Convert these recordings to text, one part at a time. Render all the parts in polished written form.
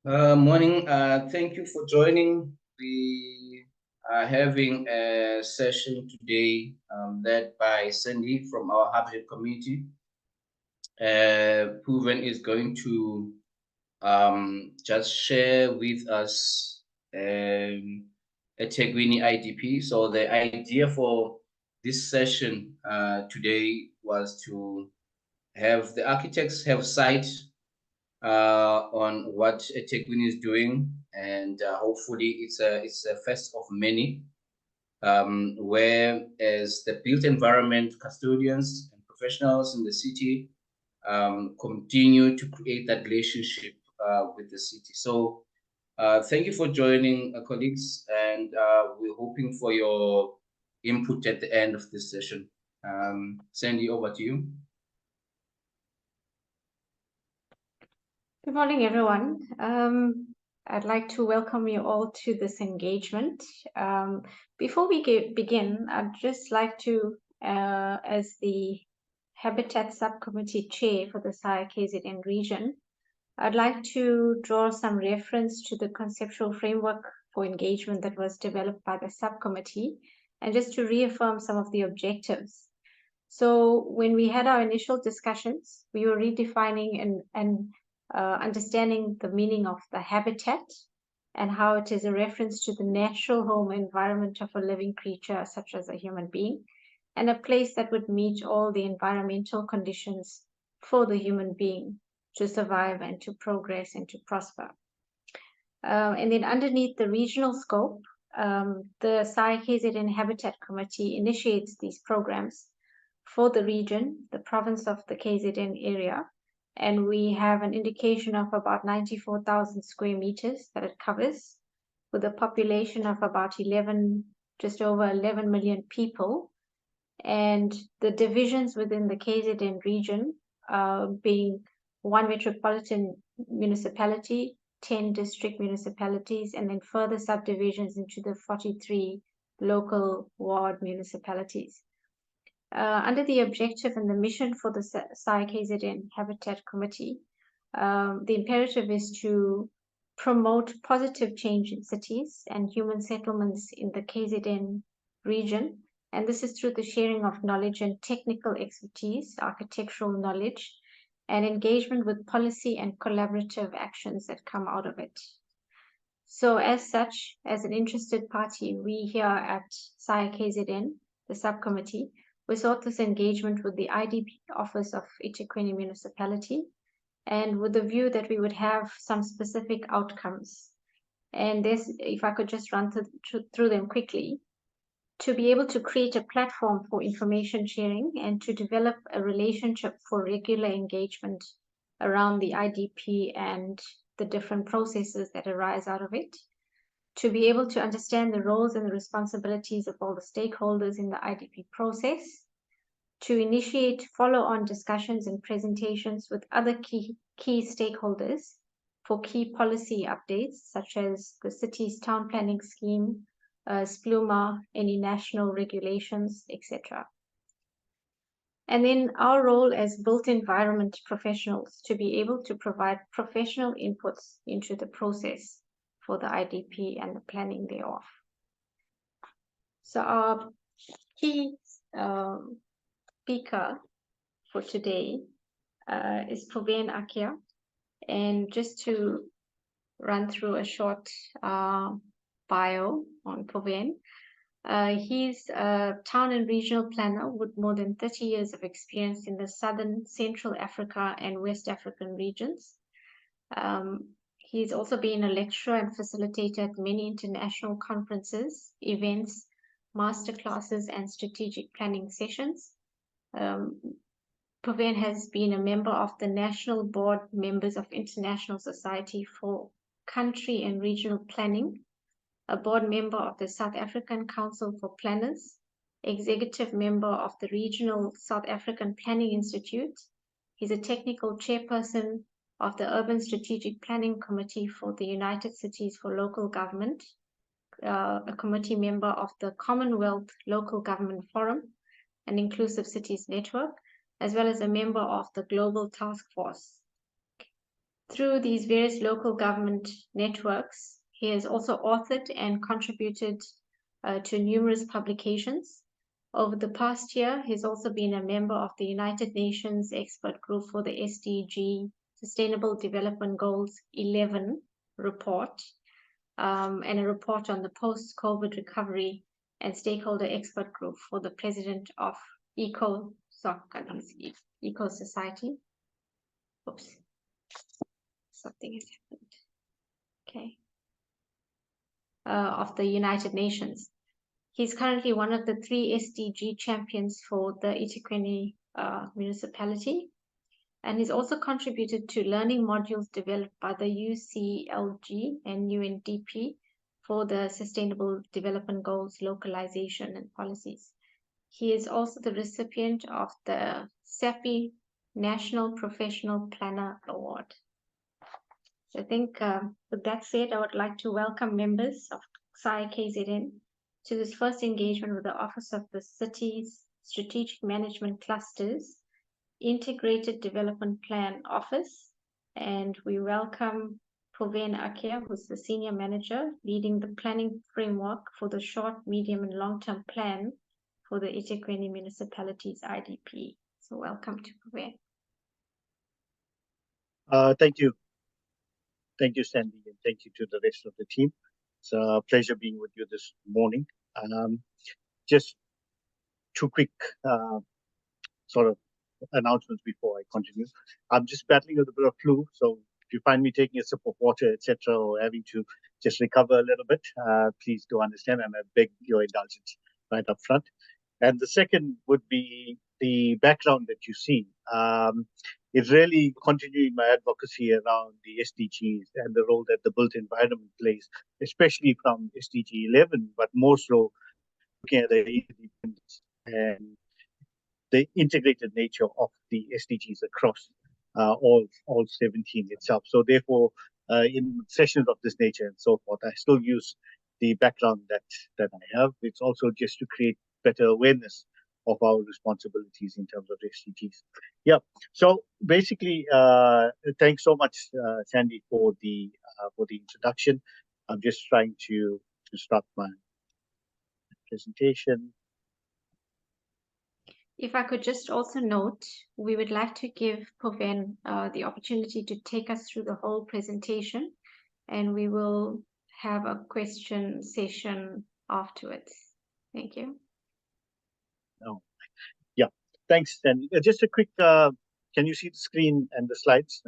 Morning. Thank you for joining. We are having a session today led by Sandy from our Habitat community. Puven is going to just share with us eThekwini IDP. So the idea for this session today was to have the architects have sight on what eThekwini is doing, and hopefully it's a first of many. Whereas the built environment custodians and professionals in the city continue to create that relationship with the city. So thank you for joining, colleagues, and we're hoping for your input at the end of this session. Sandy, over to you. Good morning, everyone. I'd like to welcome you all to this engagement. Before we begin, I'd just like to, as the Habitat Subcommittee Chair for the SAIA KZN region, I'd like to draw some reference to the conceptual framework for engagement that was developed by the subcommittee, and just to reaffirm some of the objectives. So when we had our initial discussions, we were redefining and understanding the meaning of the habitat and how it is a reference to the natural home environment of a living creature such as a human being, and a place that would meet all the environmental conditions for the human being to survive and to progress and to prosper. And then underneath the regional scope, the SAIA KZN Habitat Committee initiates these programs for the region, the province of the KZN area, and we have an indication of about 94,000 square meters that it covers, with a population of about just over 11 million people, and the divisions within the KZN region being 1 metropolitan municipality, 10 district municipalities, and then further subdivisions into the 43 local ward municipalities. Under the objective and the mission for the SAIA KZN Habitat Committee, the imperative is to promote positive change in cities and human settlements in the KZN region, and this is through the sharing of knowledge and technical expertise, architectural knowledge, and engagement with policy and collaborative actions that come out of it. So as such, as an interested party, we here at SAIA KZN, the subcommittee, we sought this engagement with the IDP office of eThekwini municipality, and with the view that we would have some specific outcomes. And this, if I could just run through them quickly, to be able to create a platform for information sharing and to develop a relationship for regular engagement around the IDP and the different processes that arise out of it, to be able to understand the roles and the responsibilities of all the stakeholders in the IDP process, to initiate follow-on discussions and presentations with other key stakeholders for key policy updates, such as the city's town planning scheme, SPLUMA, any national regulations, etc. And then our role as built environment professionals to be able to provide professional inputs into the process for the IDP and the planning thereof. So our key speaker for today is Puvendra Akkiah. And just to run through a short bio on Puvendra, he's a town and regional planner with more than 30 years of experience in the Southern, Central Africa and West African regions. He's also been a lecturer and facilitator at many international conferences, events, masterclasses, and strategic planning sessions. Puvendra has been a member of the National Board Members of International Society for Country and Regional Planning, a board member of the South African Council for Planners, executive member of the Regional South African Planning Institute. He's a technical chairperson of the Urban Strategic Planning Committee for the United Cities for Local Government, a committee member of the Commonwealth Local Government Forum, an Inclusive Cities Network, as well as a member of the Global Task Force. Through these various local government networks, he has also authored and contributed to numerous publications. Over the past year, he's also been a member of the United Nations Expert Group for the SDG Sustainable Development Goals 11 report, and a report on the post-COVID recovery and stakeholder expert group for the president of Eco Society. Oops, something has happened. Okay. Of the United Nations. He's currently one of the 3 SDG champions for the eThekwini municipality. And he's also contributed to learning modules developed by the UCLG and UNDP for the Sustainable Development Goals localization and policies. He is also the recipient of the SAPI National Professional Planner Award. So I think with that said, I would like to welcome members of SAIA KZN to this first engagement with the Office of the City's Strategic Management Clusters Integrated Development Plan Office. And we welcome Puvendra, Akkiah, who's the Senior Manager leading the planning framework for the short, medium, and long-term plan for the eThekwini Municipalities IDP. So welcome to Puvendra. Thank you. Thank you, Sandy, and thank you to the rest of the team. It's a pleasure being with you this morning. Just 2 quick sort of announcements before I continue. I'm just battling with a bit of flu, so if you find me taking a sip of water, etc., or having to just recover a little bit, please do understand, and I beg your indulgence right up front. And the second would be the background that you see. Is really continuing my advocacy around the SDGs and the role that the built environment plays, especially from SDG 11, but more so looking at the independence and the integrated nature of the SDGs across all 17 itself. So therefore, in sessions of this nature and so forth, I still use the background that I have. It's also just to create better awareness of our responsibilities in terms of SDGs. Yeah. So basically, thanks so much, Sandy, for the introduction. I'm just trying to start my presentation. If I could just also note, we would like to give Puvendra the opportunity to take us through the whole presentation, and we will have a question session afterwards. Thank you. Oh, yeah, thanks. And just a quick, can you see the screen and the slides?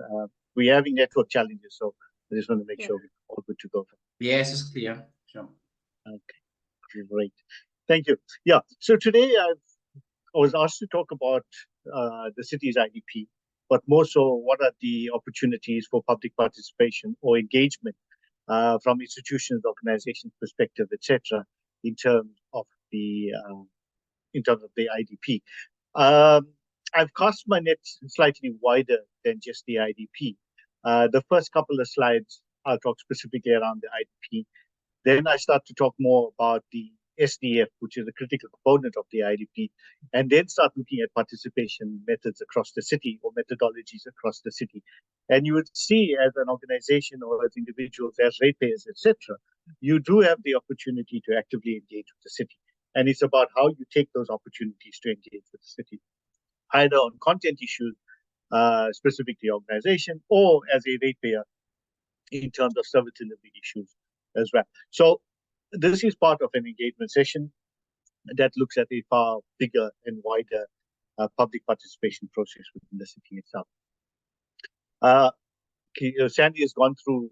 We're having network challenges, so I just want to make sure we're all good to go. Yes, it's clear. Sure. Okay, great. Thank you. Yeah, so today I was asked to talk about the city's IDP, but more so what are the opportunities for public participation or engagement from institutions, organizations perspective, etc., in terms of the IDP. I've cast my net slightly wider than just the IDP. The first couple of slides, I'll talk specifically around the IDP. Then I start to talk more about the SDF, which is a critical component of the IDP, and then start looking at participation methods across the city or methodologies across the city. And you would see as an organization or as individuals, as ratepayers, etc., you do have the opportunity to actively engage with the city. And it's about how you take those opportunities to engage with the city, either on content issues, specifically organization, or as a ratepayer in terms of service delivery issues as well. So this is part of an engagement session that looks at a far bigger and wider public participation process within the city itself. Sandy has gone through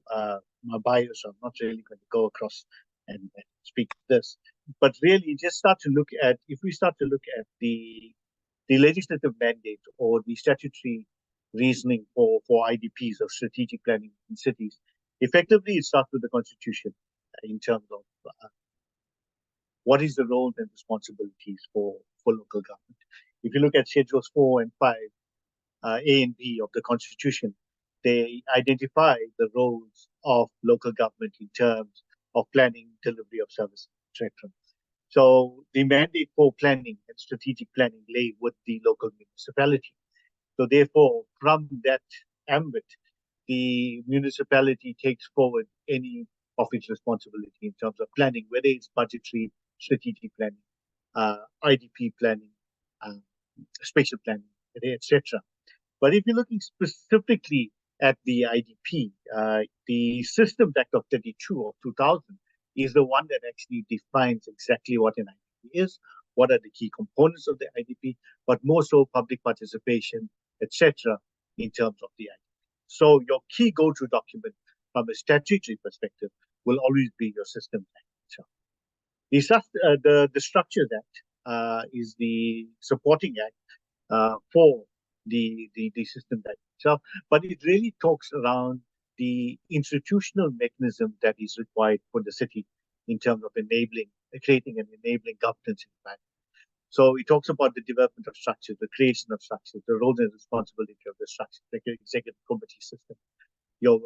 my bio, so I'm not really going to go across and speak to this. But really, just start to look at, if we start to look at the legislative mandate or the statutory reasoning for IDPs or strategic planning in cities, effectively it starts with the Constitution in terms of what is the roles and responsibilities for local government. If you look at Schedules 4 and 5, A and B of the Constitution, they identify the roles of local government in terms of planning, delivery of services, etc. So the mandate for planning and strategic planning lay with the local municipality. So therefore, from that ambit, the municipality takes forward any of its responsibility in terms of planning, whether it's budgetary, strategic planning, IDP planning, spatial planning, etc. But if you're looking specifically at the IDP, the Systems Act of 32 of 2000 is the one that actually defines exactly what an IDP is, what are the key components of the IDP, but more so public participation, etc. in terms of the IDP. So your key go-to document from a statutory perspective will always be your Systems Act. The Structures Act is the supporting act for the Systems Act itself, but it really talks around the institutional mechanism that is required for the city in terms of creating an enabling governance environment. So it talks about the development of structures, the creation of structures, the roles and responsibility of the structures, like your executive committee system, your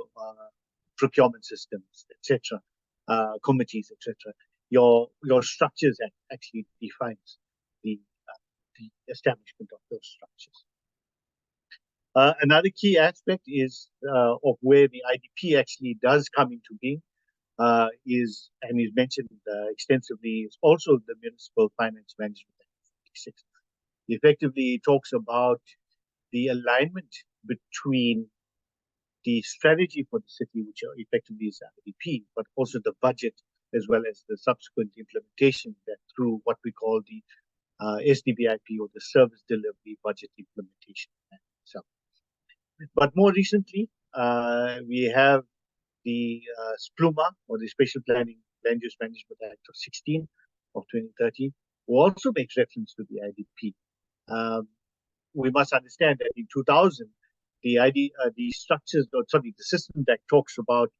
procurement systems, etc., committees, etc. Your Structures Act actually defines the establishment of those structures. Another key aspect is of where the IDP actually does come into being is mentioned extensively, is also the Municipal Finance Management Act of 56. Effectively, it talks about the alignment between the strategy for the city, which effectively is IDP, but also the budget, as well as the subsequent implementation that through what we call the SDBIP, or the Service Delivery Budget Implementation Plan itself. But more recently, we have the SPLUMA, or the Spatial Planning Land Use Management Act of 16 of 2013, who also makes reference to the IDP. We must understand that in 2000, the Systems Act talks about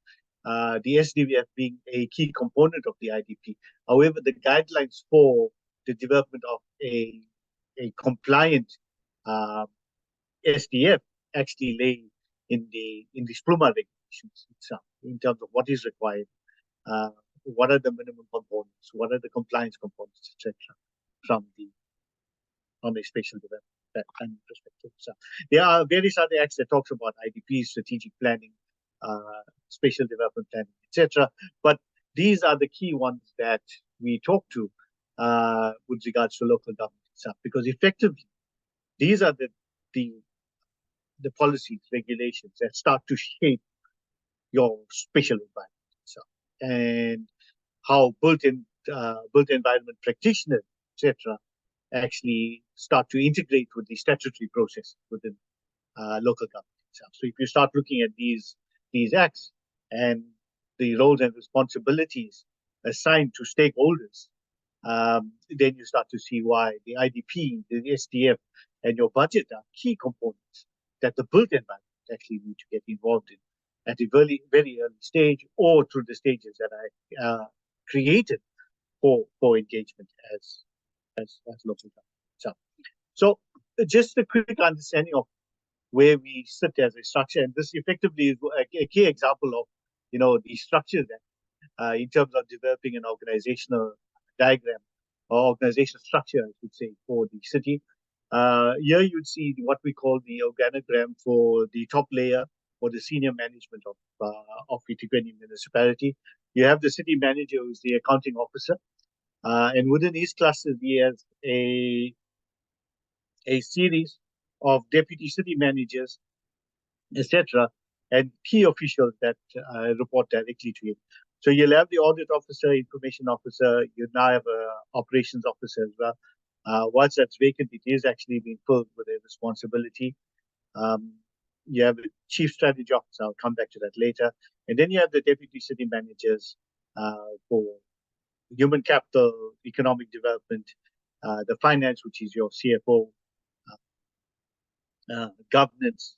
the SDVF being a key component of the IDP. However, the guidelines for the development of a compliant SDF actually lay in the SPLUMA regulations itself, in terms of what is required, what are the minimum components, what are the compliance components, etc., from a spatial development planning perspective. So there are various other acts that talks about IDP, strategic planning, spatial development planning, etc. But these are the key ones that we talk to with regards to local government itself, because effectively these are the policies, regulations that start to shape your spatial environment itself, and how built environment practitioners, etc., actually start to integrate with the statutory process within local government itself. So if you start looking at these acts and the roles and responsibilities assigned to stakeholders, then you start to see why the IDP, the SDF, and your budget are key components that the built environment actually need to get involved in at a very, very early stage, or through the stages that are created for engagement as local government. So just a quick understanding of where we sit as a structure, and this effectively is a key example of the structure that in terms of developing an organizational diagram or organizational structure, I should say, for the city. Here you'd see what we call the organogram for the top layer or the senior management of eThekwini municipality. You have the city manager, who's the accounting officer, and within these clusters he has a series of deputy city managers, etc., and key officials that report directly to him. So you'll have the audit officer, information officer. You now have an operations officer as well. Once that's vacant, it is actually being filled with a responsibility. You have a chief strategy officer. I'll come back to that later. And then you have the deputy city managers for human capital, economic development, the finance, which is your CFO, governance,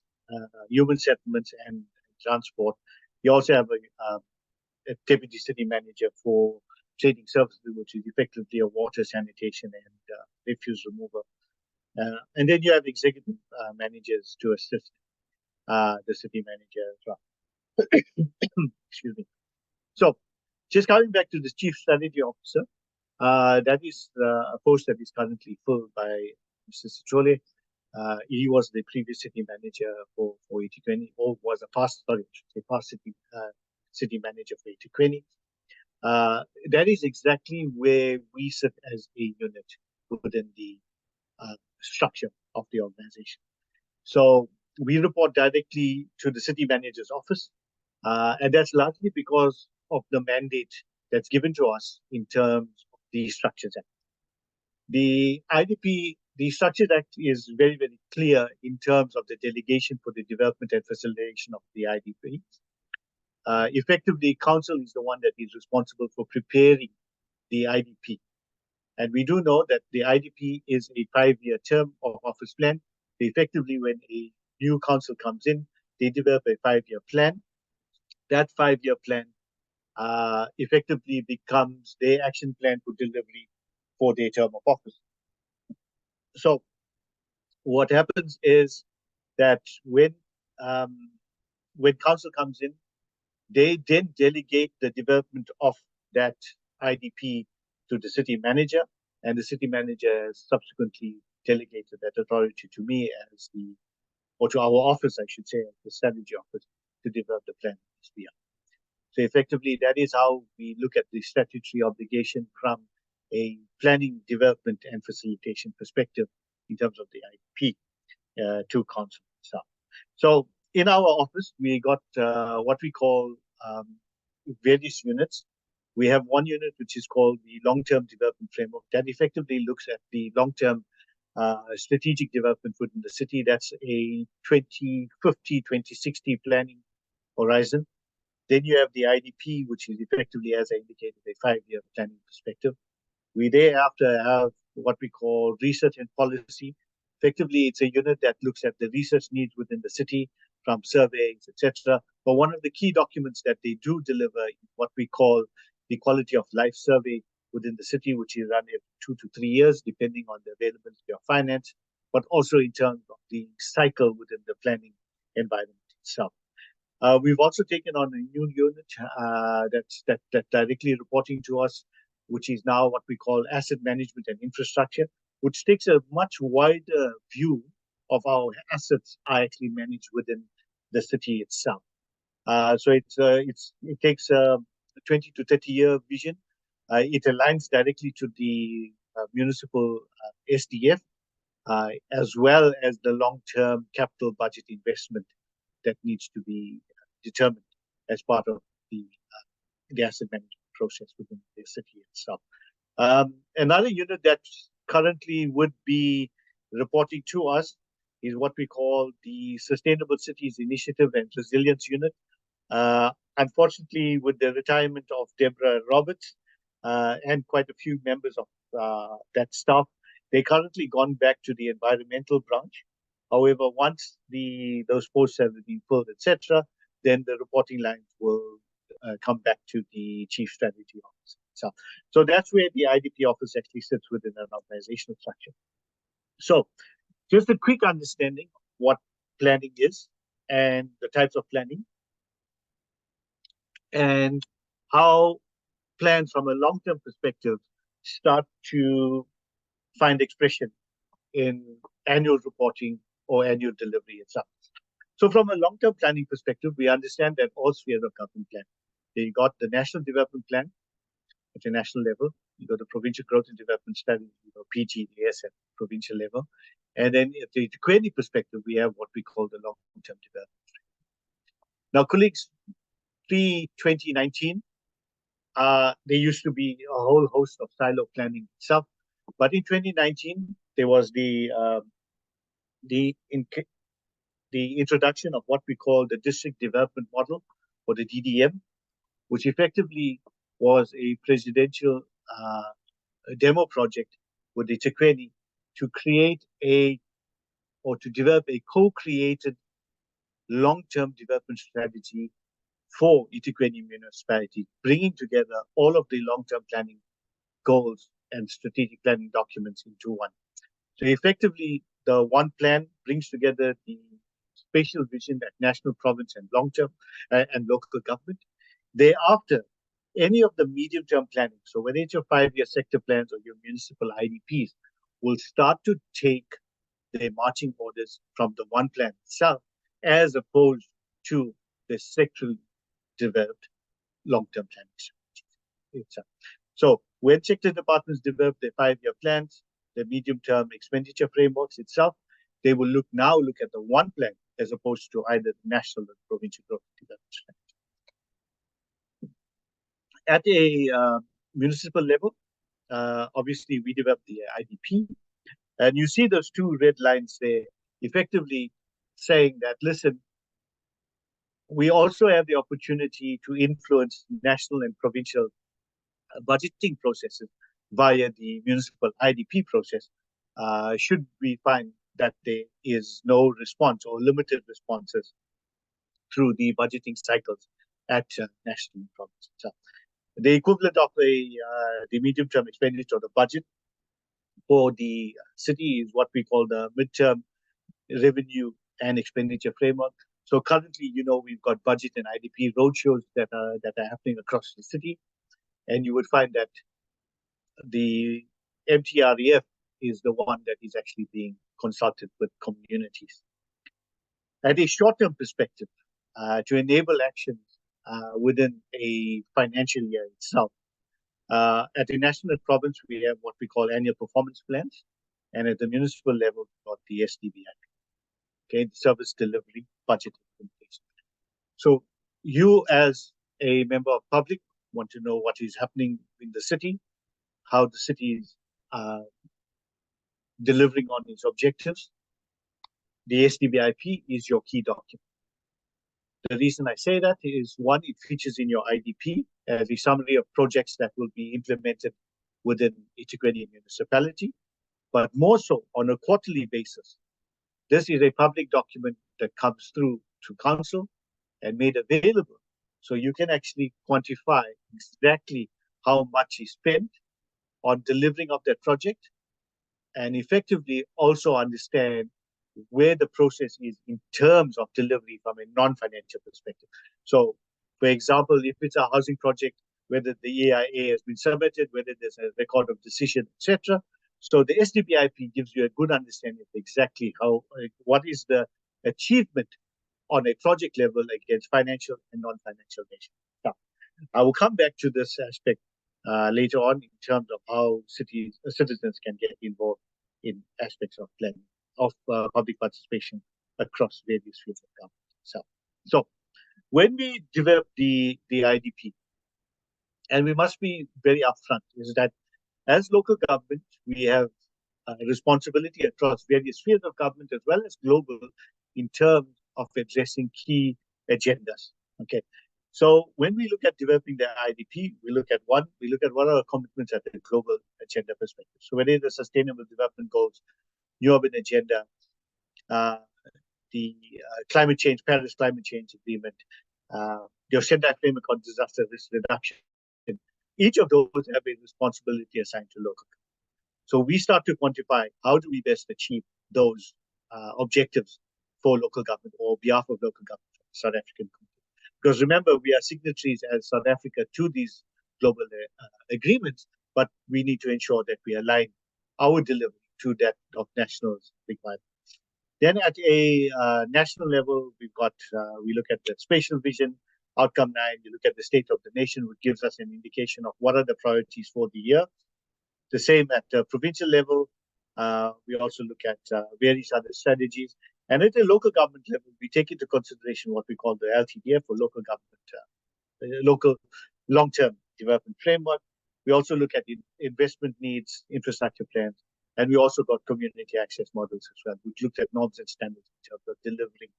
human settlements, and transport. You also have a deputy city manager for trading services, which is effectively a water, sanitation, and refuse removal. And then you have executive managers to assist the city manager as well. Excuse me. So just coming back to the chief strategy officer, that is a post that is currently filled by Mr. Sichole. He was the previous city manager for eThekwini, or was a past city manager for eThekwini. That is exactly where we sit as a unit within the structure of the organization. So we report directly to the city manager's office, and that's largely because of the mandate that's given to us in terms of the Structures Act. The IDP, the Structures Act is very, very clear in terms of the delegation for the development and facilitation of the IDP. Effectively, council is the one that is responsible for preparing the IDP. And we do know that the IDP is a 5-year term of office plan. Effectively, when a new council comes in, they develop a 5-year plan. That 5-year plan effectively becomes their action plan for delivery for their term of office. So what happens is that when council comes in, they then delegate the development of that IDP to the city manager, and the city manager subsequently delegated that authority to me or to our office, I should say, the strategy office, to develop the plan. So effectively, that is how we look at the statutory obligation from a planning, development, and facilitation perspective in terms of the IDP to council itself. So in our office, we got what we call various units. We have one unit which is called the Long-Term Development Framework that effectively looks at the long-term strategic development within the city. That's a 2050, 2060 planning horizon. Then you have the IDP, which is effectively, as I indicated, a 5-year planning perspective. We thereafter have what we call research and policy. Effectively, it's a unit that looks at the research needs within the city from surveys, etc. But one of the key documents that they do deliver is what we call the quality of life survey within the city, which is run every 2 to 3 years, depending on the availability of finance, but also in terms of the cycle within the planning environment itself. We've also taken on a new unit that's directly reporting to us, which is now what we call asset management and infrastructure, which takes a much wider view of how assets are actually managed within the city itself. So it takes a 20 to 30-year vision. It aligns directly to the municipal SDF, as well as the long-term capital budget investment that needs to be determined as part of the asset management process within the city itself. Another unit that currently would be reporting to us is what we call the Sustainable Cities Initiative and Resilience Unit. Unfortunately, with the retirement of Deborah Roberts and quite a few members of that staff, they currently gone back to the environmental branch. However, once those posts have been filled, etc., then the reporting lines will come back to the Chief Strategy Office itself. So that's where the IDP office actually sits within an organizational structure. So just a quick understanding of what planning is and the types of planning and how plans from a long-term perspective start to find expression in annual reporting or annual delivery itself. So from a long-term planning perspective, we understand that all spheres of government plan. You got the National Development Plan at a national level. You got the Provincial Growth and Development Strategy, PGDS at provincial level. And then at the eThekwini perspective, we have what we call the long-term development. Now, colleagues, pre-2019, there used to be a whole host of silo planning itself. But in 2019, there was the introduction of what we call the District Development Model, or the DDM, which effectively was a presidential demo project with eThekwini to create to develop a co-created long-term development strategy for eThekwini municipality, bringing together all of the long-term planning goals and strategic planning documents into one. So effectively, the one plan brings together the spatial vision at national, province, and long-term and local government. Thereafter, any of the medium-term planning, so whether it's your 5-year sector plans or your municipal IDPs, will start to take their marching orders from the one plan itself, as opposed to the sectorally developed long-term planning strategies itself. So when sector departments develop their 5-year plans, the medium-term expenditure frameworks itself, they will look at the one plan as opposed to either the national or provincial growth development strategy. At a municipal level, obviously we develop the IDP, and you see those two red lines there, effectively saying that, listen, we also have the opportunity to influence national and provincial budgeting processes via the municipal IDP process, should we find that there is no response or limited responses through the budgeting cycles at national and provincial. So the equivalent of the medium-term expenditure or the budget for the city is what we call the midterm revenue and expenditure framework. So currently, we've got budget and IDP roadshows that are happening across the city, and you would find that the MTREF is the one that is actually being consulted with communities. At a short-term perspective, to enable actions within a financial year itself, at the national and province, we have what we call annual performance plans, and at the municipal level, we've got the SDBI, the service delivery budget implementation. So you as a member of public want to know what is happening in the city, how the city is delivering on its objectives. The SDBIP is your key document. The reason I say that is, one, it features in your IDP as a summary of projects that will be implemented within eThekwini municipality, but more so on a quarterly basis. This is a public document that comes through to council and made available, so you can actually quantify exactly how much is spent on delivering of that project, and effectively also understand where the process is in terms of delivery from a non-financial perspective. So, for example, if it's a housing project, whether the AIA has been submitted, whether there's a record of decision, etc. So the SDBIP gives you a good understanding of exactly what is the achievement on a project level against financial and non-financial measures. Now, I will come back to this aspect later on in terms of how citizens can get involved in aspects of planning, of public participation across various fields of government. So when we develop the IDP, and we must be very upfront, is that as local government, we have responsibility across various fields of government as well as global in terms of addressing key agendas. Okay, so when we look at developing the IDP, we look at what are our commitments at the global agenda perspective. So whether the Sustainable Development Goals, New Urban Agenda, the climate change, Paris Climate Change Agreement, the Sendai Framework on Disaster Risk Reduction, each of those have a responsibility assigned to local government. So we start to quantify how do we best achieve those objectives for local government or on behalf of local government, South African community. Because remember, we are signatories as South Africa to these global agreements, but we need to ensure that we align our delivery to that of national requirements. Then at a national level, we look at the spatial vision, outcome 9, you look at the state of the nation, which gives us an indication of what are the priorities for the year. The same at the provincial level, we also look at various other strategies. And at the local government level, we take into consideration what we call the LTDF, or local government, local long-term development framework. We also look at investment needs, infrastructure plans, and we also got community access models as well, which looked at norms and standards in terms of delivering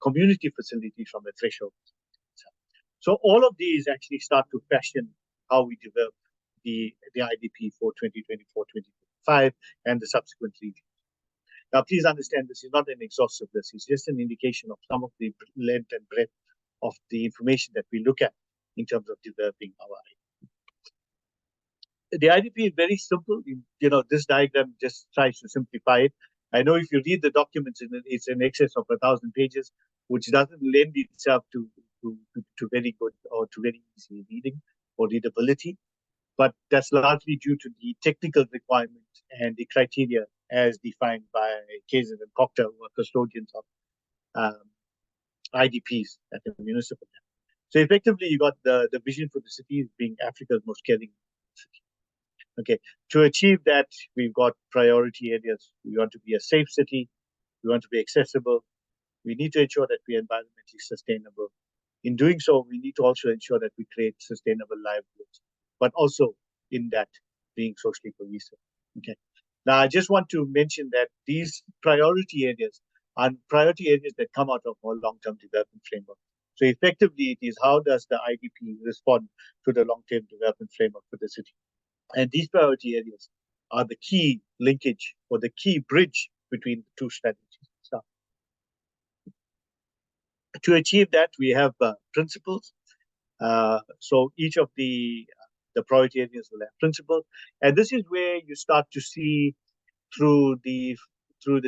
community facilities from a threshold. So all of these actually start to fashion how we develop the IDP for 2024-2025 and the subsequent regions. Now, please understand, this is not an exhaustive list. It's just an indication of some of the length and breadth of the information that we look at in terms of developing our IDP. The IDP is very simple. This diagram just tries to simplify it. I know if you read the documents, it's in excess of 1,000 pages, which doesn't lend itself to very good or to very easy reading or readability. But that's largely due to the technical requirements and the criteria as defined by KZN and Akkiah, who are custodians of IDPs at the municipal level. So effectively, you got the vision for the city being Africa's most caring city. Okay, to achieve that, we've got priority areas. We want to be a safe city. We want to be accessible. We need to ensure that we are environmentally sustainable. In doing so, we need to also ensure that we create sustainable livelihoods, but also in that being socially cohesive. Okay. Now, I just want to mention that these priority areas are priority areas that come out of our long-term development framework. So effectively, it is how does the IDP respond to the long-term development framework for the city? And these priority areas are the key linkage or the key bridge between the two strategies. So, to achieve that, we have principles. So each of the priority areas will have principles, and this is where you start to see through the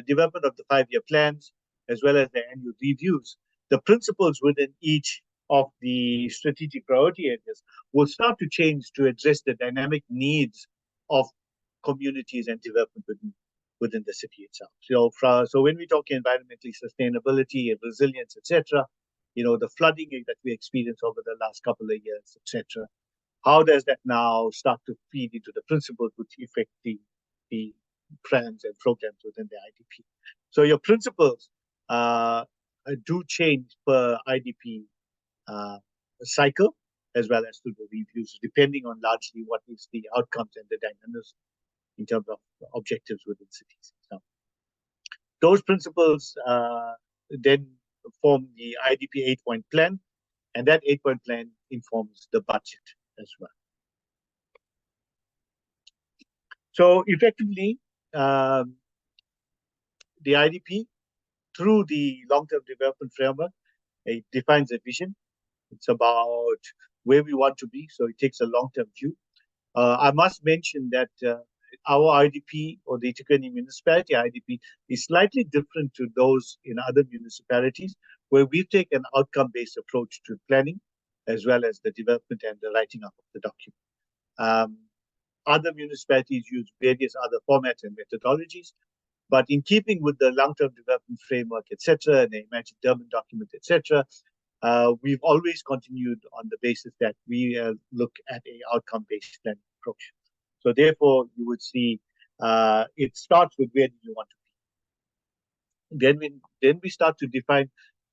development of the 5-year plans as well as the annual reviews, the principles within each of the strategic priority areas will start to change to address the dynamic needs of communities and development within the city itself. So when we talk environmentally sustainability and resilience, etc., the flooding that we experienced over the last couple of years, etc., how does that now start to feed into the principles which affect the plans and programs within the IDP? So your principles do change per IDP cycle, as well as through the reviews, depending on largely what is the outcomes and the dynamics in terms of objectives within cities. So those principles then form the IDP 8-point plan, and that 8-point plan informs the budget as well. So effectively, the IDP, through the long-term development framework, it defines a vision. It's about where we want to be, so it takes a long-term view. I must mention that our IDP, or the eThekwini municipality IDP, is slightly different to those in other municipalities, where we take an outcome-based approach to planning, as well as the development and the writing up of the document. Other municipalities use various other formats and methodologies, but in keeping with the long-term development framework, etc., and the Imagine Durban document, etc., we've always continued on the basis that we look at an outcome-based planning approach. So therefore, you would see it starts with where do you want to be. Then we start to define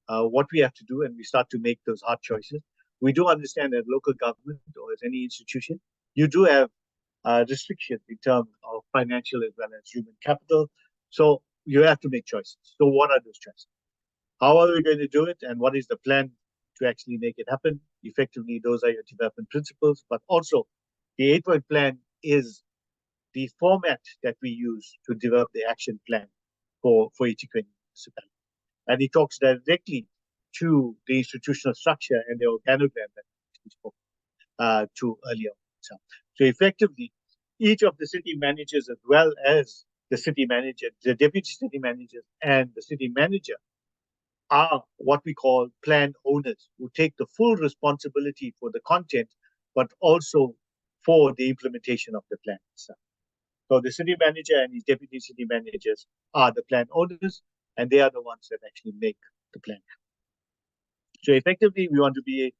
what we have to do, and we start to make those hard choices. We do understand that local government, or as any institution, you do have restrictions in terms of financial as well as human capital. So you have to make choices. So what are those choices? How are we going to do it? And what is the plan to actually make it happen? Effectively, those are your development principles, but also the 8-point plan is the format that we use to develop the action plan for eThekwini municipality. And it talks directly to the institutional structure and the organogram that we spoke to earlier. So effectively, each of the city managers, as well as the city manager, the deputy city managers, and the city manager, are what we call plan owners, who take the full responsibility for the content, but also for the implementation of the plan itself. So the city manager and his deputy city managers are the plan owners, and they are the ones that actually make the plan. So effectively, we want to be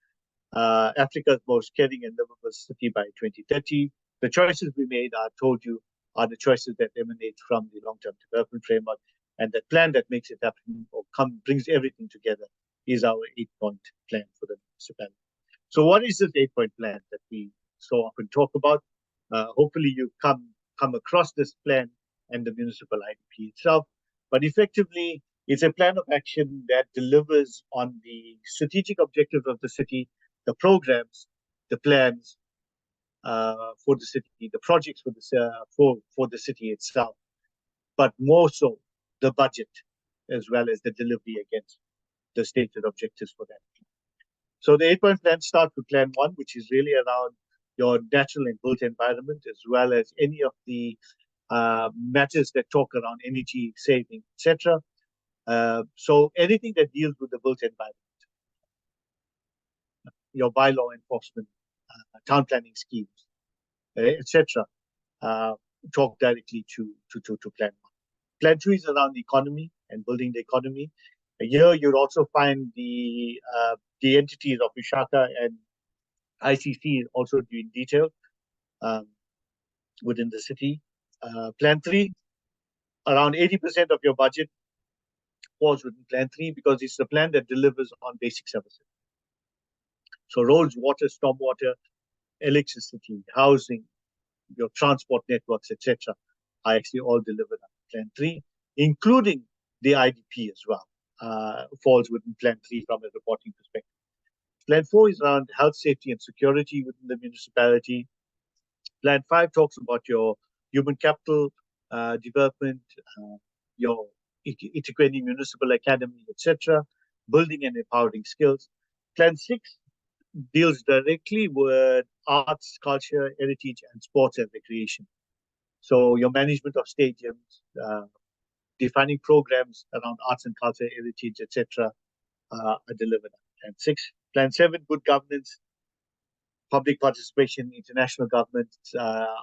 Africa's most caring and livable city by 2030. The choices we made, I told you, are the choices that emanate from the long-term development framework, and the plan that makes it happen or brings everything together is our 8-point plan for the municipality. So what is this 8-point plan that we so often talk about? Hopefully you come across this plan and the municipal IDP itself, but effectively it's a plan of action that delivers on the strategic objectives of the city, the programs, the plans for the city, the projects for the city itself, but more so the budget, as well as the delivery against the stated objectives for that. So the 8-point plan starts with Plan 1, which is really around your natural and built environment, as well as any of the matters that talk around energy saving, etc. So anything that deals with the built environment, your bylaw enforcement, town planning schemes, etc., talk directly to Plan 1. Plan 2 is around the economy and building the economy. Here you'll also find the entities of Vishaka and ICC also doing detail within the city. Plan 3, around 80% of your budget falls within Plan 3 because it's the plan that delivers on basic services. So roads, water, stormwater, electricity, housing, your transport networks, etc., are actually all delivered under Plan 3, including the IDP as well, falls within Plan 3 from a reporting perspective. Plan 4 is around health, safety, and security within the municipality. Plan 5 talks about your human capital development, your eThekwini Municipal Academy, etc., building and empowering skills. Plan 6 deals directly with arts, culture, heritage, and sports and recreation. So your management of stadiums, defining programs around arts and culture, heritage, etc., are delivered. Plan 6. Plan 7, good governance, public participation, international government,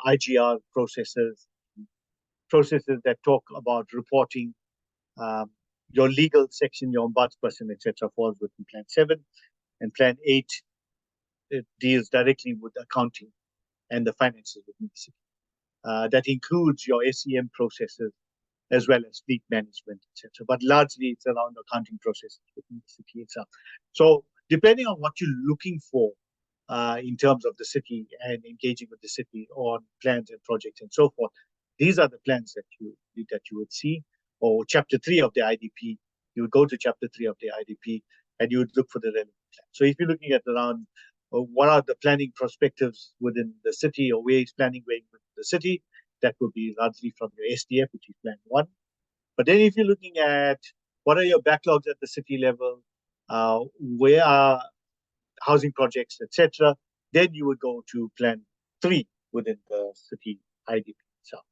IGR processes that talk about reporting, your legal section, your ombudsperson, etc., falls within Plan 7. And Plan 8, it deals directly with accounting and the finances within the city. That includes your SEM processes as well as fleet management, etc. But largely it's around accounting processes within the city itself. So depending on what you're looking for in terms of the city and engaging with the city on plans and projects and so forth, these are the plans that you would see. Or Chapter 3 of the IDP, you would go to Chapter 3 of the IDP and you would look for the relevant plan. So if you're looking at around what are the planning perspectives within the city, or where is planning going within the city, that would be largely from your SDF, which is Plan 1. But then if you're looking at what are your backlogs at the city level, where are housing projects, etc., then you would go to Plan 3 within the city IDP itself.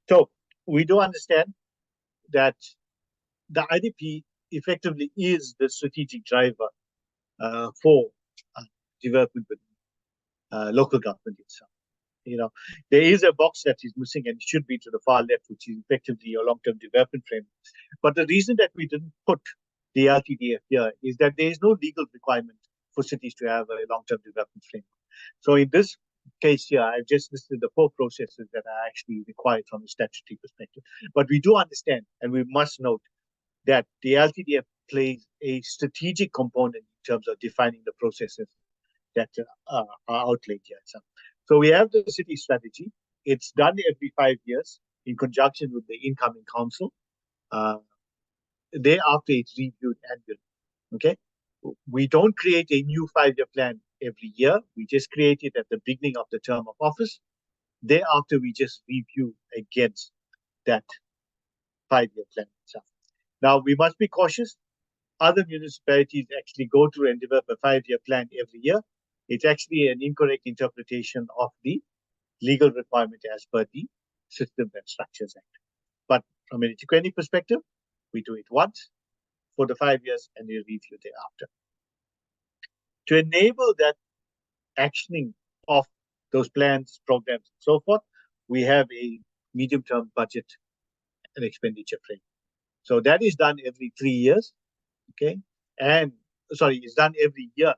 So we do understand that the IDP effectively is the strategic driver for development within local government itself. There is a box that is missing and it should be to the far left, which is effectively your long-term development framework. But the reason that we didn't put the LTDF here is that there is no legal requirement for cities to have a long-term development framework. So in this case here, I've just listed the 4 processes that are actually required from a statutory perspective. But we do understand, and we must note, that the LTDF plays a strategic component in terms of defining the processes that are outlaid here. So we have the city strategy. It's done every 5 years in conjunction with the incoming council. Thereafter, it's reviewed annually. Okay, we don't create a new 5-year plan every year. We just create it at the beginning of the term of office. Thereafter, we just review against that 5-year plan itself. Now, we must be cautious. Other municipalities actually go through and develop a 5-year plan every year. It's actually an incorrect interpretation of the legal requirement as per the Systems and Structures Act. But from an eThekwini perspective, we do it once for the 5 years and we review thereafter. To enable that actioning of those plans, programs, and so forth, we have a medium-term budget and expenditure frame. So that is done every 3 years, okay? And sorry, it's done every year,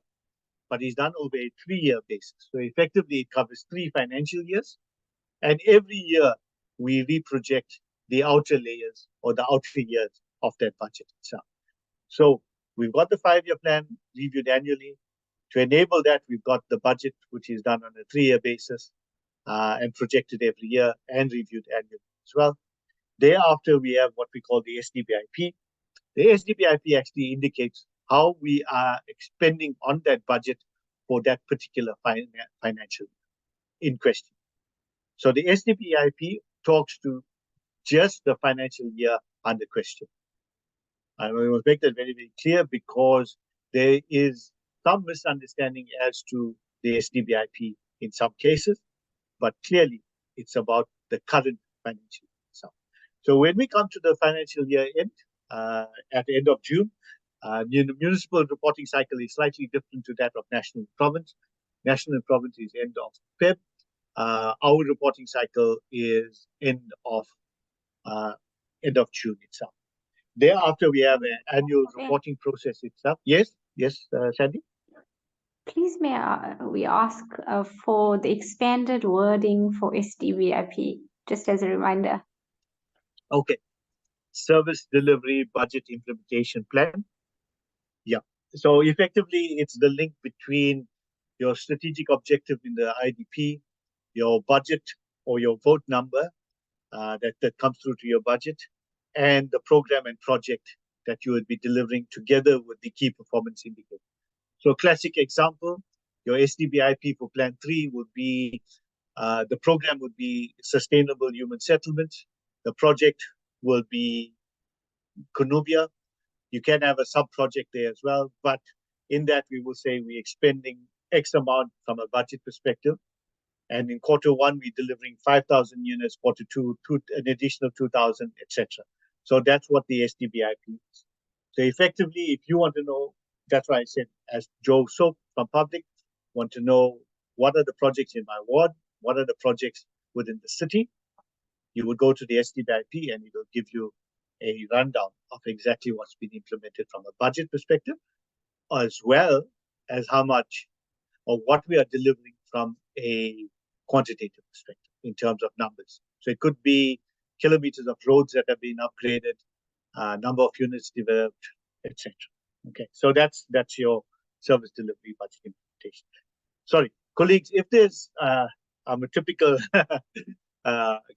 but it's done over a 3-year basis. So effectively, it covers 3 financial years. And every year, we reproject the outer layers or the outer years of that budget itself. So we've got the 5-year plan reviewed annually. To enable that, we've got the budget, which is done on a 3-year basis and projected every year and reviewed annually as well. Thereafter, we have what we call the SDBIP. The SDBIP actually indicates how we are expending on that budget for that particular financial year in question. So the SDBIP talks to just the financial year under question. I will make that very, very clear because there is some misunderstanding as to the SDBIP in some cases, but clearly it's about the current financial year. So when we come to the financial year end, at the end of June, the municipal reporting cycle is slightly different to that of national and province. National and province is end of Feb. our reporting cycle is end of June itself. Thereafter, we have an annual reporting process itself. Yes, Sandy? Please may we ask for the expanded wording for SDVIP, just as a reminder. Okay. Service Delivery Budget Implementation Plan. Yeah. So effectively, it's the link between your strategic objective in the IDP, your budget or your vote number that comes through to your budget, and the program and project that you would be delivering together with the key performance indicator. So classic example, your SDBIP for Plan 3 would be, the program would be Sustainable Human Settlement. The project will be Kunubia. You can have a sub-project there as well, but in that we will say we're expending X amount from a budget perspective. And in quarter one, we're delivering 5,000 units, quarter two, an additional 2,000, etc. So that's what the SDBIP is. So effectively, if you want to know, that's why I said, as Joe Soap from Public, want to know what are the projects in my ward, what are the projects within the city, you would go to the SDBIP and it will give you a rundown of exactly what's been implemented from a budget perspective, as well as how much or what we are delivering from a quantitative perspective in terms of numbers. So it could be kilometers of roads that have been upgraded, number of units developed, etc. Okay, so that's your service delivery budget implementation. Sorry, colleagues, if there's I'm a typical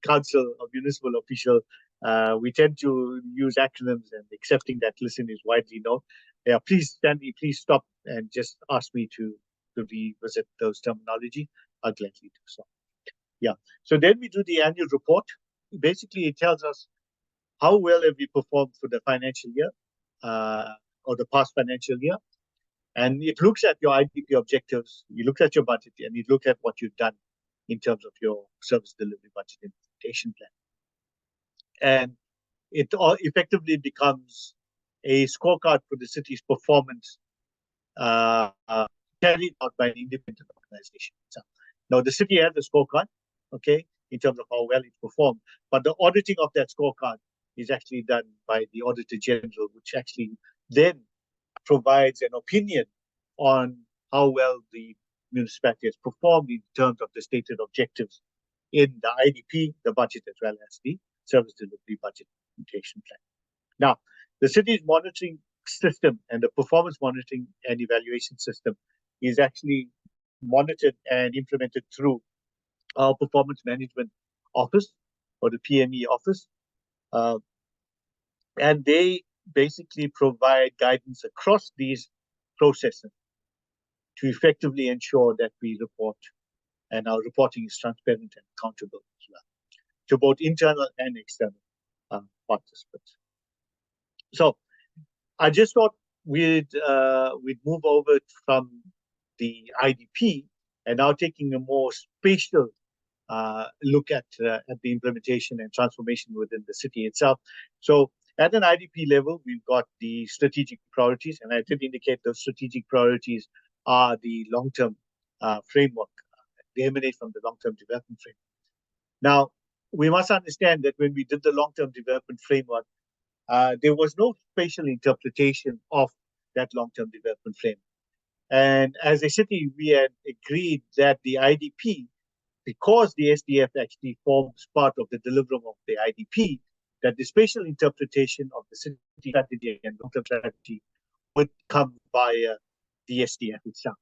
council or municipal official, we tend to use acronyms, and accepting that listen is widely known. Yeah, please, Sandy, please stop and just ask me to revisit those terminology. I'll gladly do so. Yeah. So then we do the annual report. Basically, it tells us how well have we performed for the financial year or the past financial year. And it looks at your IDP objectives, you look at your budget, and you look at what you've done in terms of your service delivery budget implementation plan. And it all effectively becomes a scorecard for the city's performance carried out by an independent organization. So, now, the city has a scorecard, okay, in terms of how well it's performed, but the auditing of that scorecard is actually done by the Auditor General, which actually then provides an opinion on how well the municipality has performed in terms of the stated objectives in the IDP, the budget, as well as the service delivery budget implementation plan. Now, the city's monitoring system and the performance monitoring and evaluation system is actually monitored and implemented through our performance management office, or the PME office. And they basically provide guidance across these processes to effectively ensure that we report, and our reporting is transparent and accountable as well, to both internal and external participants. So I just thought we'd move over from the IDP and now taking a more spatial look at the implementation and transformation within the city itself. So at an IDP level, we've got the strategic priorities, and I did indicate those strategic priorities are the long-term framework. They emanate from the long-term development framework. Now, we must understand that when we did the long-term development framework, there was no spatial interpretation of that long-term development framework. And as a city, we had agreed that the IDP, because the SDF actually forms part of the deliverable of the IDP, that the spatial interpretation of the city strategy and long-term strategy would come via the SDF itself.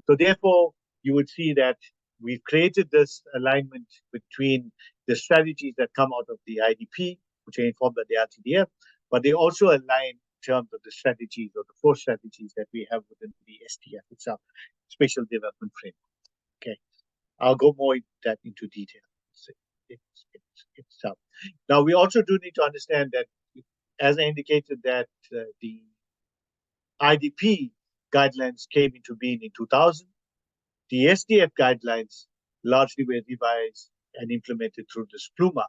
So therefore, you would see that we've created this alignment between the strategies that come out of the IDP, which are informed by the LTDF, but they also align in terms of the strategies or the 4 strategies that we have within the SDF itself, Spatial Development Framework. Okay, I'll go more into detail itself. Now, we also do need to understand that, as I indicated, that the IDP guidelines came into being in 2000. The SDF guidelines largely were revised and implemented through the SPLUMA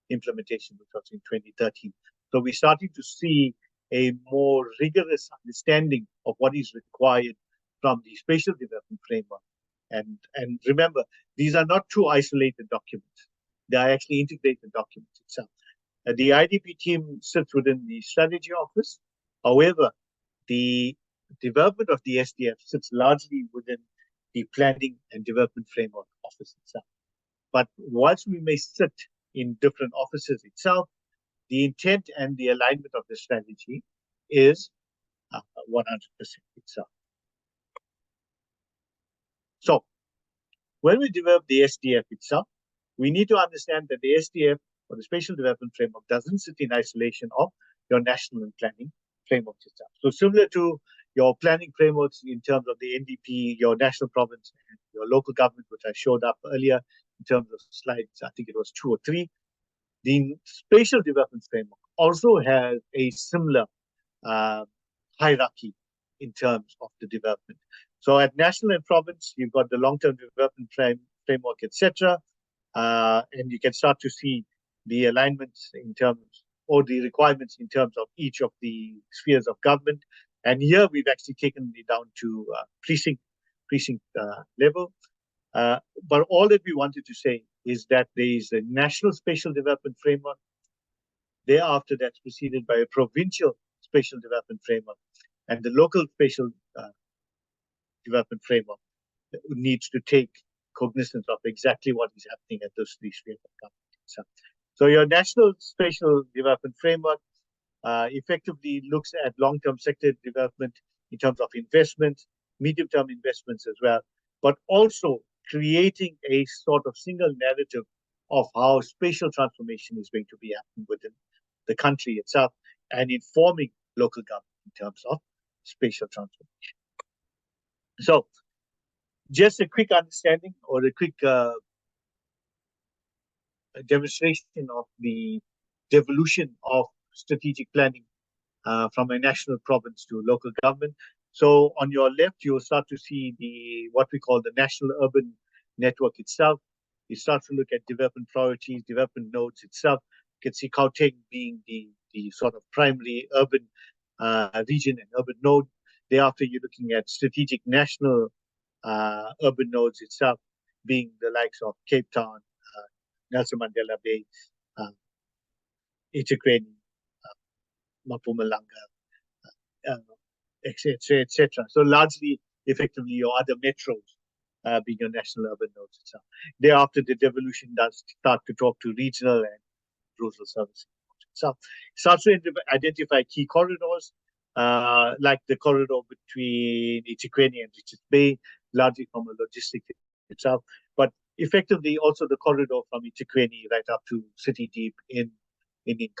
implementation, which was in 2013. So we're starting to see a more rigorous understanding of what is required from the spatial development framework And remember, these are not two isolated documents. They are actually integrated documents itself. The IDP team sits within the strategy office. However, the development of the SDF sits largely within the planning and development framework office itself. But whilst we may sit in different offices itself, the intent and the alignment of the strategy is 100% itself. So when we develop the SDF itself, we need to understand that the SDF, or the Spatial Development Framework, doesn't sit in isolation of your national and planning framework itself. So similar to your planning frameworks in terms of the NDP, your national province, and your local government, which I showed up earlier in terms of slides, I think it was 2 or 3, the Spatial Development Framework also has a similar hierarchy in terms of the development. So at national and province, you've got the long-term development framework, etc. And you can start to see the alignments in terms, or the requirements in terms of each of the spheres of government. And here we've actually taken it down to precinct level. But all that we wanted to say is that there is a national spatial development framework. Thereafter, that's preceded by a provincial spatial development framework, and the local spatial development framework needs to take cognizance of exactly what is happening at those three spheres of government. So your national spatial development framework effectively looks at long-term sector development in terms of investment, medium-term investments as well, but also creating a sort of single narrative of how spatial transformation is going to be happening within the country itself and informing local government in terms of spatial transformation. So just a quick understanding or a quick demonstration of the devolution of strategic planning from a national province to local government. So on your left, you'll start to see what we call the national urban network itself. You start to look at development priorities, development nodes itself. You can see Gauteng being the sort of primary urban region and urban node. Thereafter, you're looking at strategic national urban nodes itself, being the likes of Cape Town, Nelson Mandela Bay, eThekwini, Mpumalanga, etc., etc. So largely, effectively, your other metros being your national urban nodes itself. Thereafter, the devolution does start to talk to regional and rural services. So starts to identify key corridors, like the corridor between eThekwini and Richards Bay, largely from a logistic itself, but effectively also the corridor from eThekwini right up to City Deep in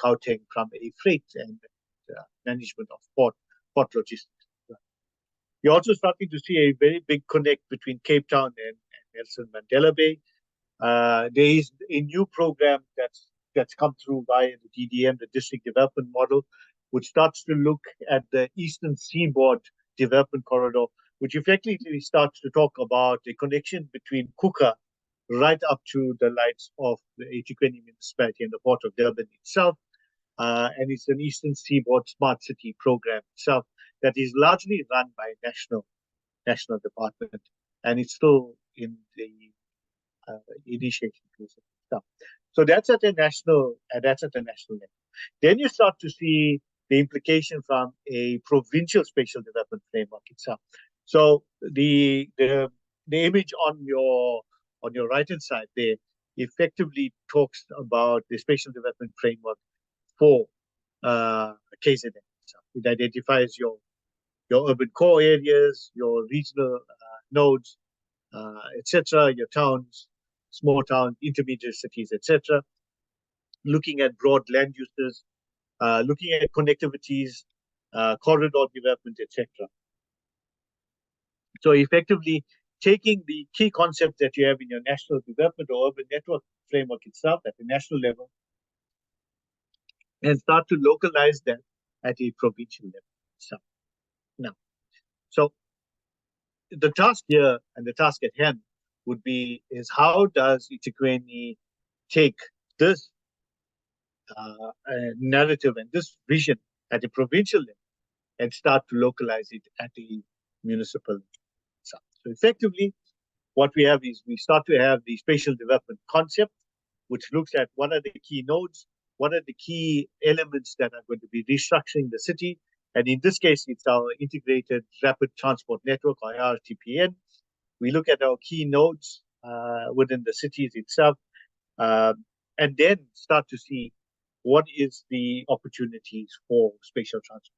Gauteng from a freight and management of port logistics. You're also starting to see a very big connect between Cape Town and Nelson Mandela Bay. There is a new program that's come through via the DDM, the District Development Model, which starts to look at the Eastern Seaboard Development Corridor, which effectively starts to talk about a connection between Kuka right up to the lights of the eThekwini municipality and the Port of Durban itself. And it's an Eastern Seaboard Smart City program itself that is largely run by a national department, and it's still in the initiation phase of stuff. So that's at a national level. Then you start to see the implication from a provincial spatial development framework itself. So the image on your right hand side there effectively talks about the spatial development framework for KZN. It identifies your urban core areas, your regional nodes, etc., your towns, small towns, intermediate cities, etc. Looking at broad land uses, looking at connectivities, corridor development, etc. So effectively taking the key concepts that you have in your national development or urban network framework itself at the national level and start to localize them at a provincial level. So the task here and the task at hand would be is how does eThekwini take this narrative and this vision at a provincial level and start to localize it at the municipal level. So effectively, what we have is we start to have the spatial development concept, which looks at what are the key nodes, what are the key elements that are going to be restructuring the city. And in this case, it's our integrated rapid transport network, or IRTPN. We look at our key nodes within the cities itself, and then start to see what is the opportunities for spatial transport.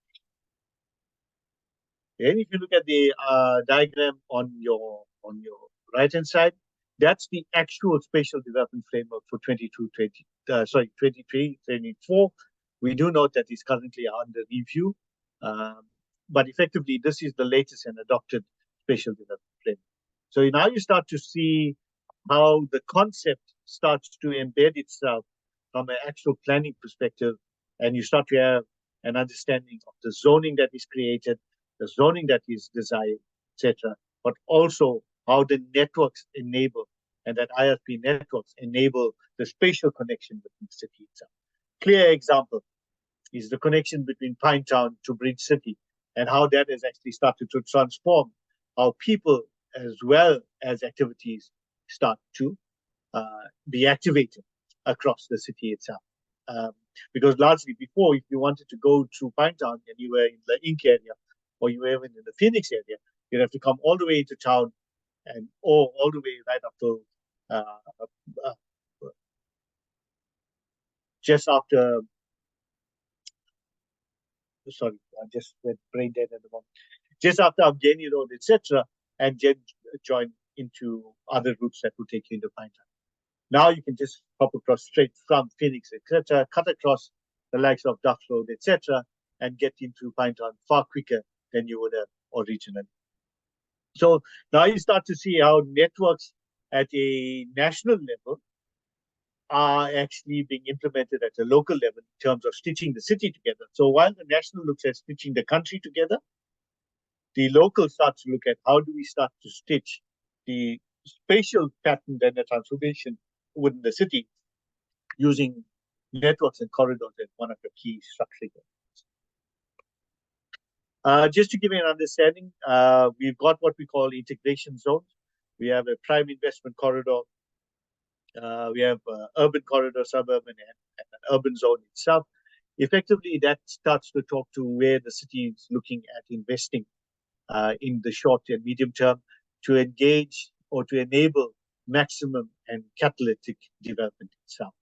And if you look at the diagram on your right-hand side, that's the actual spatial development framework for 23-24. We do note that it's currently under review, but effectively this is the latest and adopted spatial development framework. So now you start to see how the concept starts to embed itself from an actual planning perspective, and you start to have an understanding of the zoning that is created, the zoning that is desired, etc., but also how the networks enable, and that IRP networks enable the spatial connection between the city itself. Clear example is the connection between Pinetown to Bridge City, and how that has actually started to transform how people as well as activities start to be activated across the city itself. Because largely before, if you wanted to go through Pinetown and you were in the Ink area, or you were even in the Phoenix area, you'd have to come all the way into town, and all the way right up to just after. Sorry, I just went brain dead at the moment. Just after Abgeni Road, etc., and then join into other routes that will take you into Pinetown. Now you can just hop across straight from Phoenix, etc., cut across the likes of Duff Road, etc., and get into Pinetown far quicker than you would have originally. So now you start to see how networks at a national level are actually being implemented at a local level in terms of stitching the city together. So while the national looks at stitching the country together, the local starts to look at how do we start to stitch the spatial pattern and the transformation within the city using networks and corridors as one of the key structuring elements. Just to give you an understanding, we've got what we call integration zones. We have a prime investment corridor. We have urban corridor, suburban, and an urban zone itself. Effectively, that starts to talk to where the city is looking at investing in the short and medium term to engage or to enable maximum and catalytic development itself.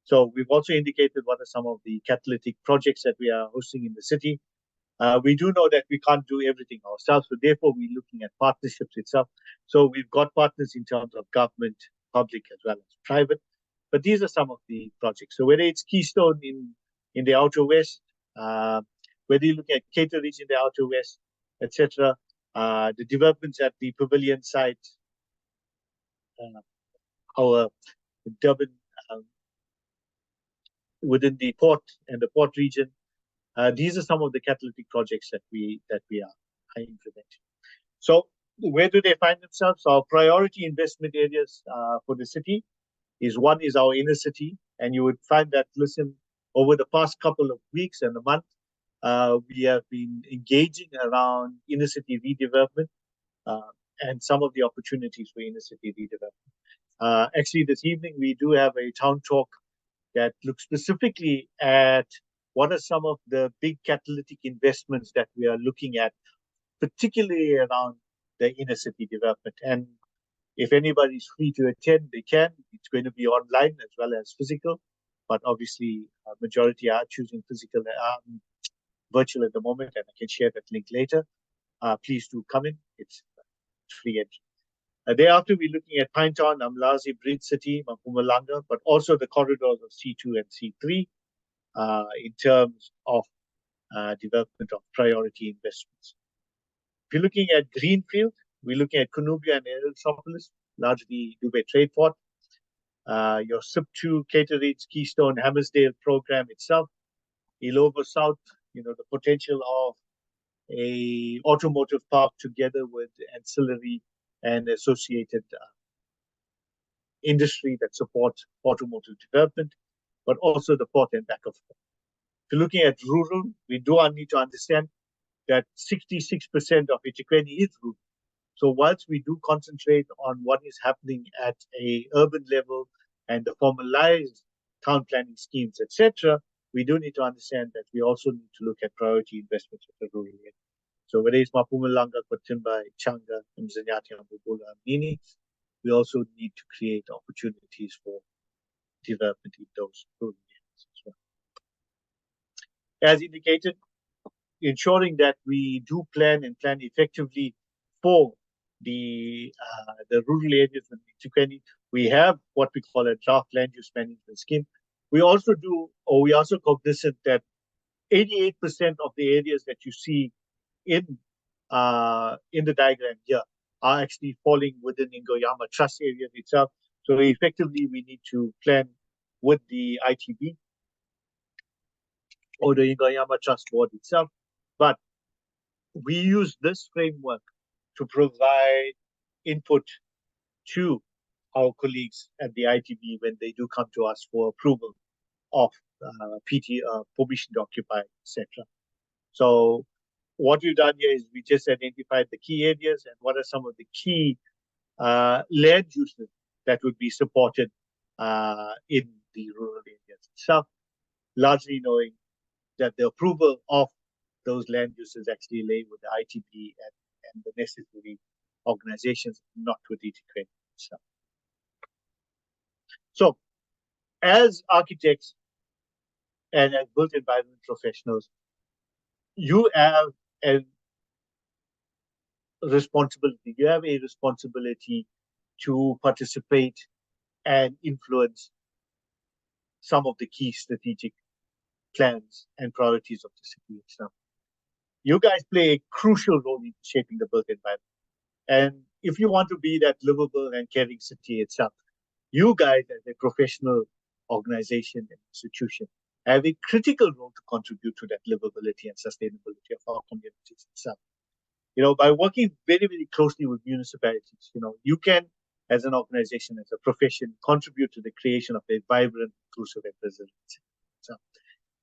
So we've also indicated what are some of the catalytic projects that we are hosting in the city. We do know that we can't do everything ourselves, so therefore we're looking at partnerships itself. So we've got partners in terms of government, public, as well as private. But these are some of the projects. So whether it's Keystone in the Outer West, whether you look at Caterage in the Outer West, etc., the developments at the Pavilion site, our Durban within the port and the port region. These are some of the catalytic projects that we are implementing. So where do they find themselves? Our priority investment areas for the city is one is our inner city, and you would find that, listen, over the past couple of weeks and a month, we have been engaging around inner city redevelopment and some of the opportunities for inner city redevelopment. Actually, this evening we do have a town talk that looks specifically at what are some of the big catalytic investments that we are looking at, particularly around the inner city development. And if anybody's free to attend, they can. It's going to be online as well as physical, but obviously majority are choosing physical, virtual at the moment, and I can share that link later. Please do come in. It's free entry. Thereafter, we're looking at Pinetown, Umlazi, Bridge City, Mpumalanga, but also the corridors of C2 and C3 in terms of development of priority investments. If you're looking at Greenfield, we're looking at Kunubia and Aerotropolis, largely Dubai Trade Port. Your SIP2, Caterage, Keystone, Hammersdale program itself. Ilovo South, the potential of a automotive park together with ancillary and associated industry that supports automotive development, but also the port and back of port. If you're looking at rural, we do need to understand that 66% of eThekwini is rural. So whilst we do concentrate on what is happening at a urban level and the formalized town planning schemes, etc., we do need to understand that we also need to look at priority investments at the rural area. So whether it's Mpumalanga, Kotimba, Changa, Mzanyati, Mbubula, Nini, we also need to create opportunities for development in those rural areas as well. As indicated, ensuring that we do plan and plan effectively for the rural areas in eThekwini. We have what we call a draft land use management scheme. We also cognizant that 88% of the areas that you see in the diagram here are actually falling within Ngoyama Trust area itself. So effectively, we need to plan with the ITB or the Ngoyama Trust Board itself. But we use this framework to provide input to our colleagues at the ITB when they do come to us for approval of permission to occupy, etc. So what we've done here is we just identified the key areas and what are some of the key land uses that would be supported in the rural areas itself, largely knowing that the approval of those land uses actually lay with the ITB and the necessary organizations, not with eThekwini itself. So, as architects and as built environment professionals, you have a responsibility. You have a responsibility to participate and influence some of the key strategic plans and priorities of the city itself. You guys play a crucial role in shaping the built environment. And if you want to be that livable and caring city itself, you guys as a professional organization and institution have a critical role to contribute to that livability and sustainability of our communities itself. By working very, very closely with municipalities, you can, as an organization, as a profession, contribute to the creation of a vibrant, inclusive, and resilient city.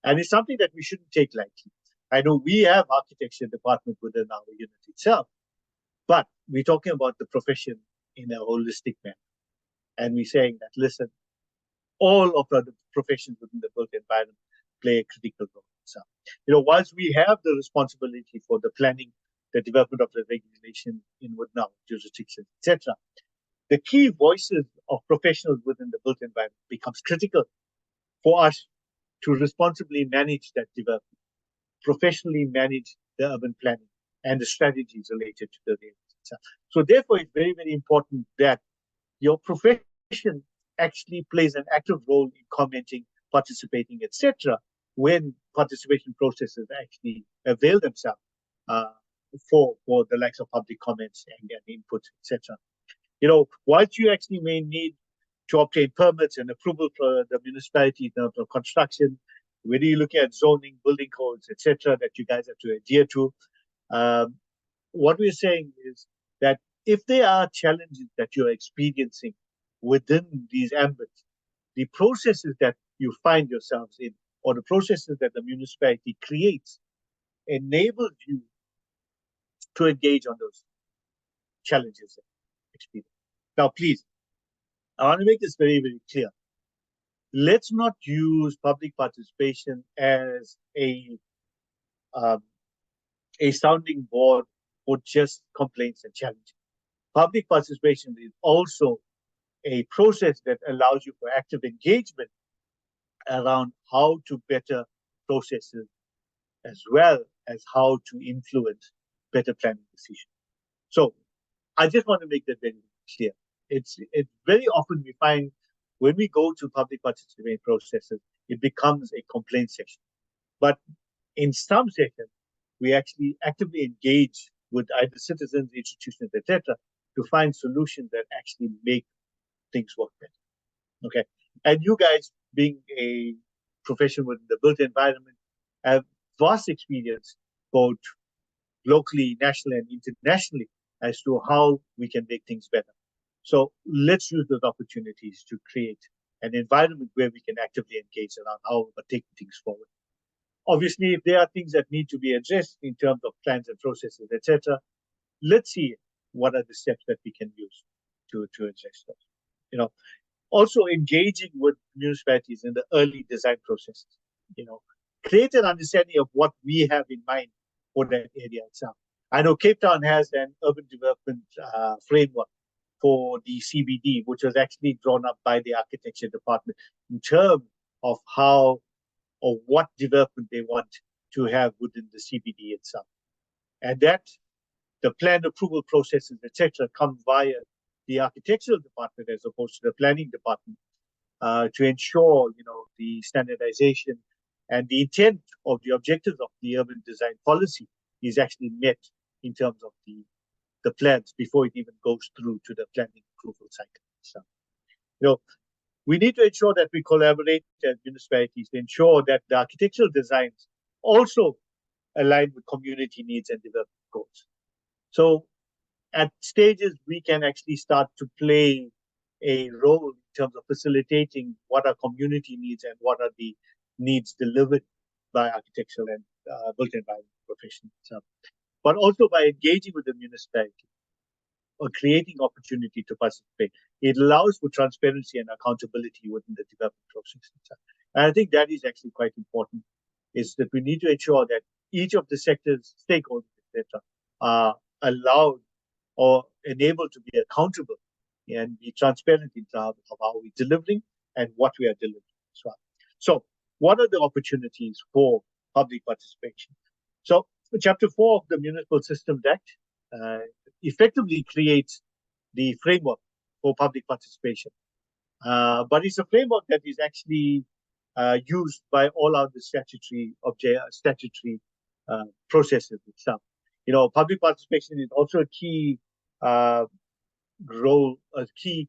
And it's something that we shouldn't take lightly. I know we have architecture department within our unit itself, but we're talking about the profession in a holistic manner. And we're saying that, listen, all of the professions within the built environment play a critical role. So, whilst we have the responsibility for the planning, the development of the regulation in our jurisdictions, etc., the key voices of professionals within the built environment becomes critical for us to responsibly manage that development, professionally manage the urban planning and the strategies related to the areas itself. So therefore, it's very, very important that your profession actually plays an active role in commenting, participating, etc., when participation processes actually avail themselves for the likes of public comments and input, etc. Whilst you actually may need to obtain permits and approval for the municipality in terms of construction, whether you look at zoning, building codes, etc., that you guys have to adhere to, what we're saying is that if there are challenges that you're experiencing within these ambits, the processes that you find yourselves in, or the processes that the municipality creates, enables you to engage on those challenges and experience. Now, please, I want to make this very, very clear. Let's not use public participation as a sounding board for just complaints and challenges. Public participation is also a process that allows you for active engagement around how to better processes, as well as how to influence better planning decisions. So I just want to make that very clear. It's very often we find when we go to public participation processes, it becomes a complaint session. But in some sessions, we actually actively engage with either citizens, institutions, etc., to find solutions that actually make things work better. Okay, and you guys, being a profession within the built environment, have vast experience both locally, nationally, and internationally as to how we can make things better. So let's use those opportunities to create an environment where we can actively engage around how we're taking things forward. Obviously, if there are things that need to be addressed in terms of plans and processes, etc., let's see what are the steps that we can use to address those. Also engaging with municipalities in the early design processes. Create an understanding of what we have in mind for that area itself. I know Cape Town has an urban development framework for the CBD, which was actually drawn up by the architecture department in terms of how or what development they want to have within the CBD itself. And that the plan approval processes, etc., come via the architectural department as opposed to the planning department to ensure, the standardization and the intent of the objectives of the urban design policy is actually met in terms of the plans before it even goes through to the planning approval cycle. So, we need to ensure that we collaborate as municipalities to ensure that the architectural designs also align with community needs and development goals. So at stages, we can actually start to play a role in terms of facilitating what are community needs and what are the needs delivered by architectural and built environment professionals. But also by engaging with the municipality or creating opportunity to participate. It allows for transparency and accountability within the development process. And I think that is actually quite important, is that we need to ensure that each of the sectors, stakeholders, etc., are allowed or enabled to be accountable and be transparent in terms of how we're delivering and what we are delivering as well. So what are the opportunities for public participation? So Chapter 4 of the Municipal Systems Act effectively creates the framework for public participation. But it's a framework that is actually used by all other statutory processes itself. Public participation is also a key role, a key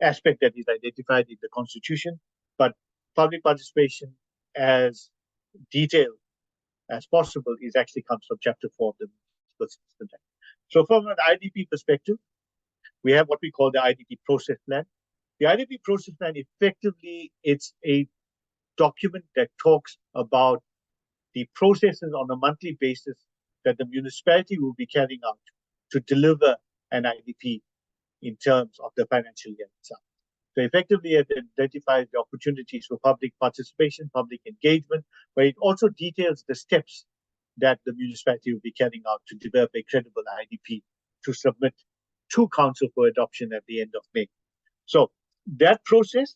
aspect that is identified in the Constitution, but public participation as detailed as possible actually comes from Chapter 4 of the Municipal Systems Act. So from an IDP perspective, we have what we call the IDP process plan. The IDP process plan, effectively, it's a document that talks about the processes on a monthly basis that the municipality will be carrying out to deliver an IDP in terms of the financial year itself. So effectively, it identifies the opportunities for public participation, public engagement, but it also details the steps that the municipality will be carrying out to develop a credible IDP to submit to council for adoption at the end of May. So that process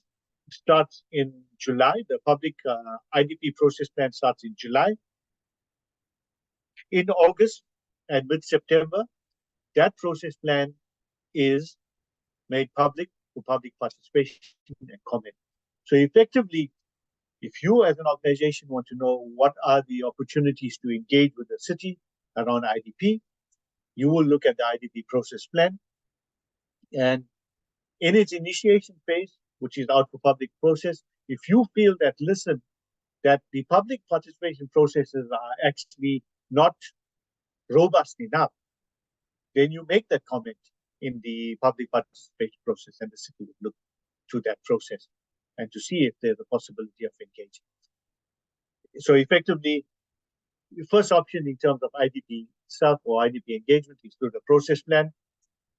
starts in July. The public IDP process plan starts in July. In August and mid-September, that process plan is made public for public participation and comment. So effectively, if you as an organization want to know what are the opportunities to engage with the city around IDP, you will look at the IDP process plan. And in its initiation phase, which is out for public process, if you feel that, listen, that the public participation processes are actually not robust enough, then you make that comment in the public participation process, and the city will look to that process and to see if there's a possibility of engaging. So effectively, the first option in terms of IDP itself or IDP engagement is through the process plan.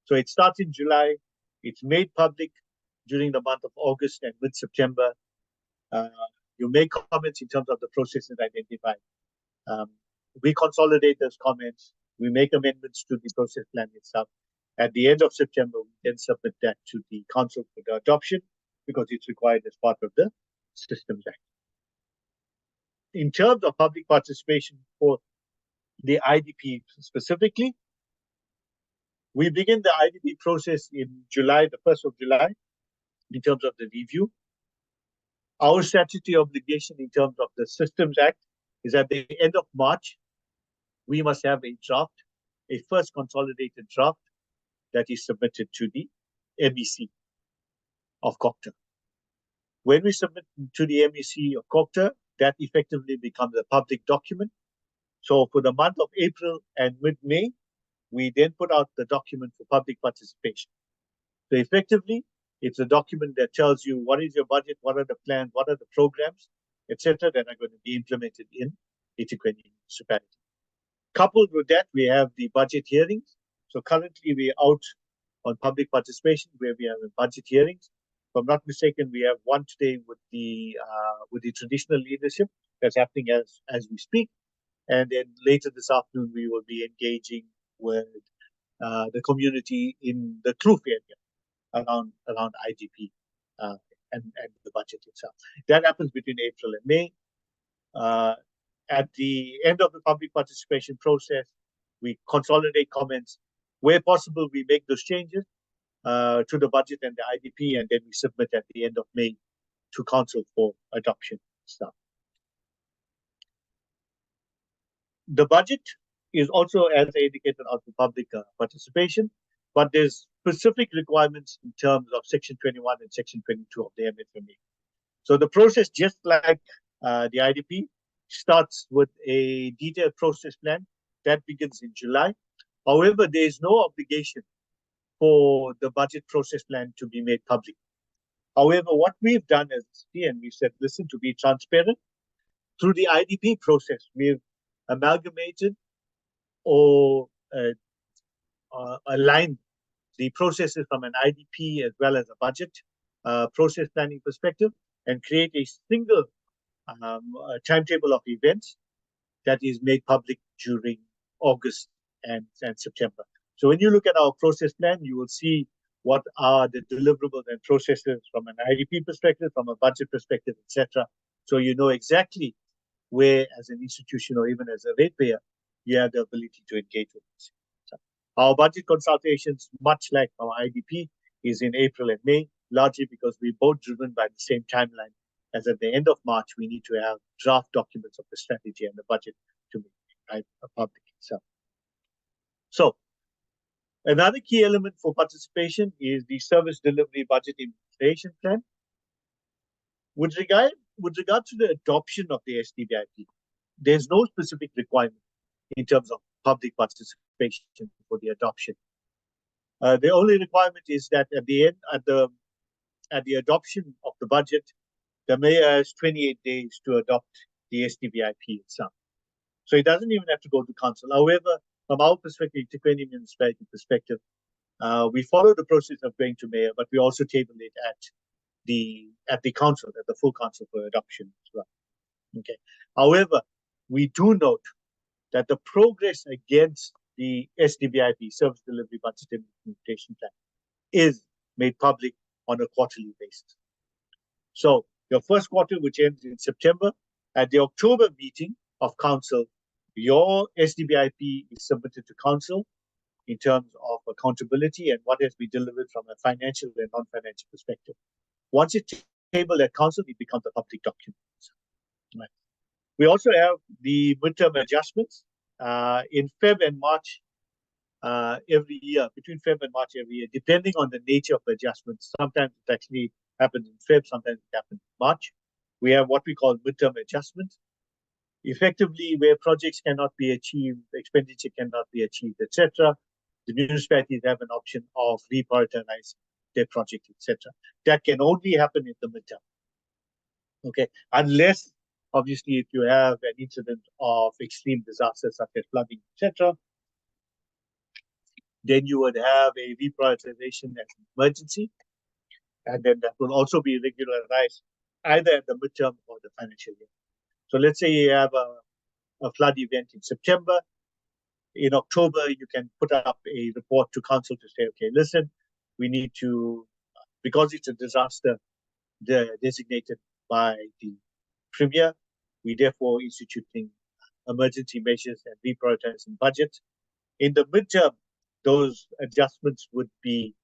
So it starts in July. It's made public during the month of August and mid-September. You make comments in terms of the processes identified. We consolidate those comments. We make amendments to the process plan itself. At the end of September, we then submit that to the council for the adoption because it's required as part of the Systems Act. In terms of public participation for the IDP specifically, we begin the IDP process in July, the 1st of July, in terms of the review. Our statutory obligation in terms of the Systems Act is at the end of March, we must have a draft, a first consolidated draft that is submitted to the MEC of COCTA. When we submit to the MEC of COCTA, that effectively becomes a public document. So for the month of April and mid-May, we then put out the document for public participation. So effectively, it's a document that tells you what is your budget, what are the plans, what are the programs, etc., that are going to be implemented in eThekwini municipality. Coupled with that, we have the budget hearings So currently we're out on public participation where we have budget hearings. If I'm not mistaken, we have one today with the traditional leadership that's happening as we speak. And then later this afternoon, we will be engaging with the community in the Kloof area around IDP and the budget itself. That happens between April and May. At the end of the public participation process, we consolidate comments. Where possible, we make those changes to the budget and the IDP, and then we submit at the end of May to council for adoption stuff. The budget is also, as I indicated, out for public participation, but there's specific requirements in terms of Section 21 and Section 22 of the MFMA. So the process, just like the IDP, starts with a detailed process plan that begins in July. However, there is no obligation for the budget process plan to be made public. However, what we've done as a city, and we said, listen, to be transparent, through the IDP process, we've amalgamated or aligned the processes from an IDP as well as a budget process planning perspective, and create a single timetable of events that is made public during August and September. So when you look at our process plan, you will see what are the deliverables and processes from an IDP perspective, from a budget perspective, etc. So you know exactly where, as an institution or even as a ratepayer, you have the ability to engage with this. So our budget consultations, much like our IDP, is in April and May, largely because we're both driven by the same timeline. As at the end of March, we need to have draft documents of the strategy and the budget to make public itself. So another key element for participation is the service delivery budget implementation plan. With regard to the adoption of the SDBIP, there's no specific requirement in terms of public participation for the adoption. The only requirement is that at the end, at the adoption of the budget, the mayor has 28 days to adopt the SDBIP itself. So it doesn't even have to go to council. However, from our perspective, eThekwini municipality perspective, we follow the process of going to mayor, but we also table it at the council, at the full council for adoption as well. Okay. However, we do note that the progress against the SDBIP, Service Delivery Budget Implementation Plan, is made public on a quarterly basis. So your first quarter, which ends in September, at the October meeting of council, your SDBIP is submitted to council in terms of accountability and what has been delivered from a financial and non-financial perspective. Once it's tabled at council, it becomes a public document. Right. We also have the midterm adjustments in Feb and March every year, between Feb and March every year, depending on the nature of the adjustments. Sometimes it actually happens in Feb, sometimes it happens in March. We have what we call midterm adjustments. Effectively, where projects cannot be achieved, expenditure cannot be achieved, etc., the municipalities have an option of reprioritizing their project, etc. That can only happen in the midterm. Okay, unless obviously if you have an incident of extreme disasters such as flooding, etc., then you would have a reprioritization as an emergency, and then that will also be regularized either at the midterm or the financial year. So let's say you have a flood event in September. In October, you can put up a report to council to say, okay, listen, we need to, because it's a disaster designated by the Premier, we therefore instituting emergency measures and reprioritizing budgets. In the midterm, those adjustments would be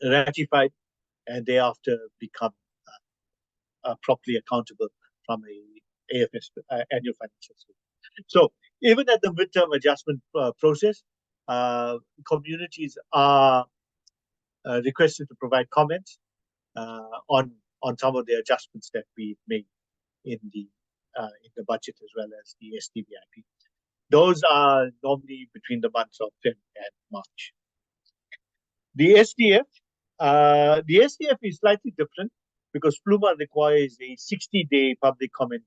ratified and thereafter become properly accountable from a AFS annual financial statement. So even at the midterm adjustment process, communities are requested to provide comments on some of the adjustments that we made in the budget as well as the SDBIP. Those are normally between the months of Feb and March. The SDF is slightly different because Pluma requires a 60-day public comment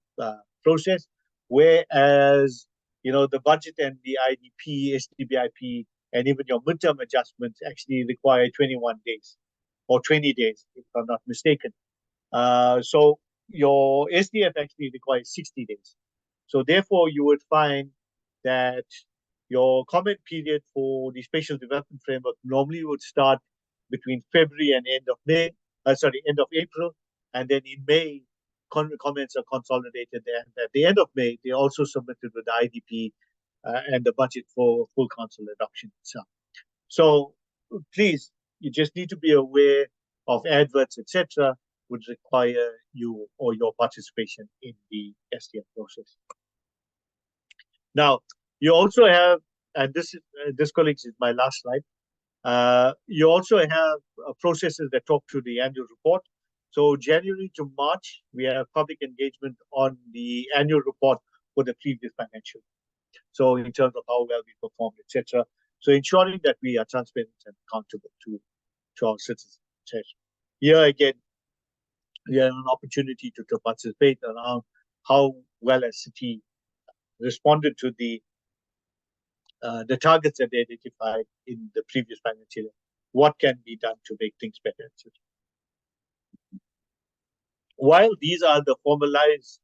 process, whereas the budget and the IDP, SDBIP, and even your midterm adjustments actually require 21 days or 20 days, if I'm not mistaken. So your SDF actually requires 60 days. So therefore, you would find that your comment period for the spatial development framework normally would start between February and end of April, and then in May, comments are consolidated, and at the end of May, they also submitted with the IDP and the budget for full council adoption itself. So please, you just need to be aware of adverts, etc., would require you or your participation in the SDF process. Now, you also have, and this, colleagues, is my last slide. You also have processes that talk to the annual report. So January to March, we have public engagement on the annual report for the previous financial year. So in terms of how well we performed, etc. So ensuring that we are transparent and accountable to our citizens. Here again, we have an opportunity to participate around how well a city responded to the targets that they identified in the previous financial year. What can be done to make things better, etc. While these are the formalized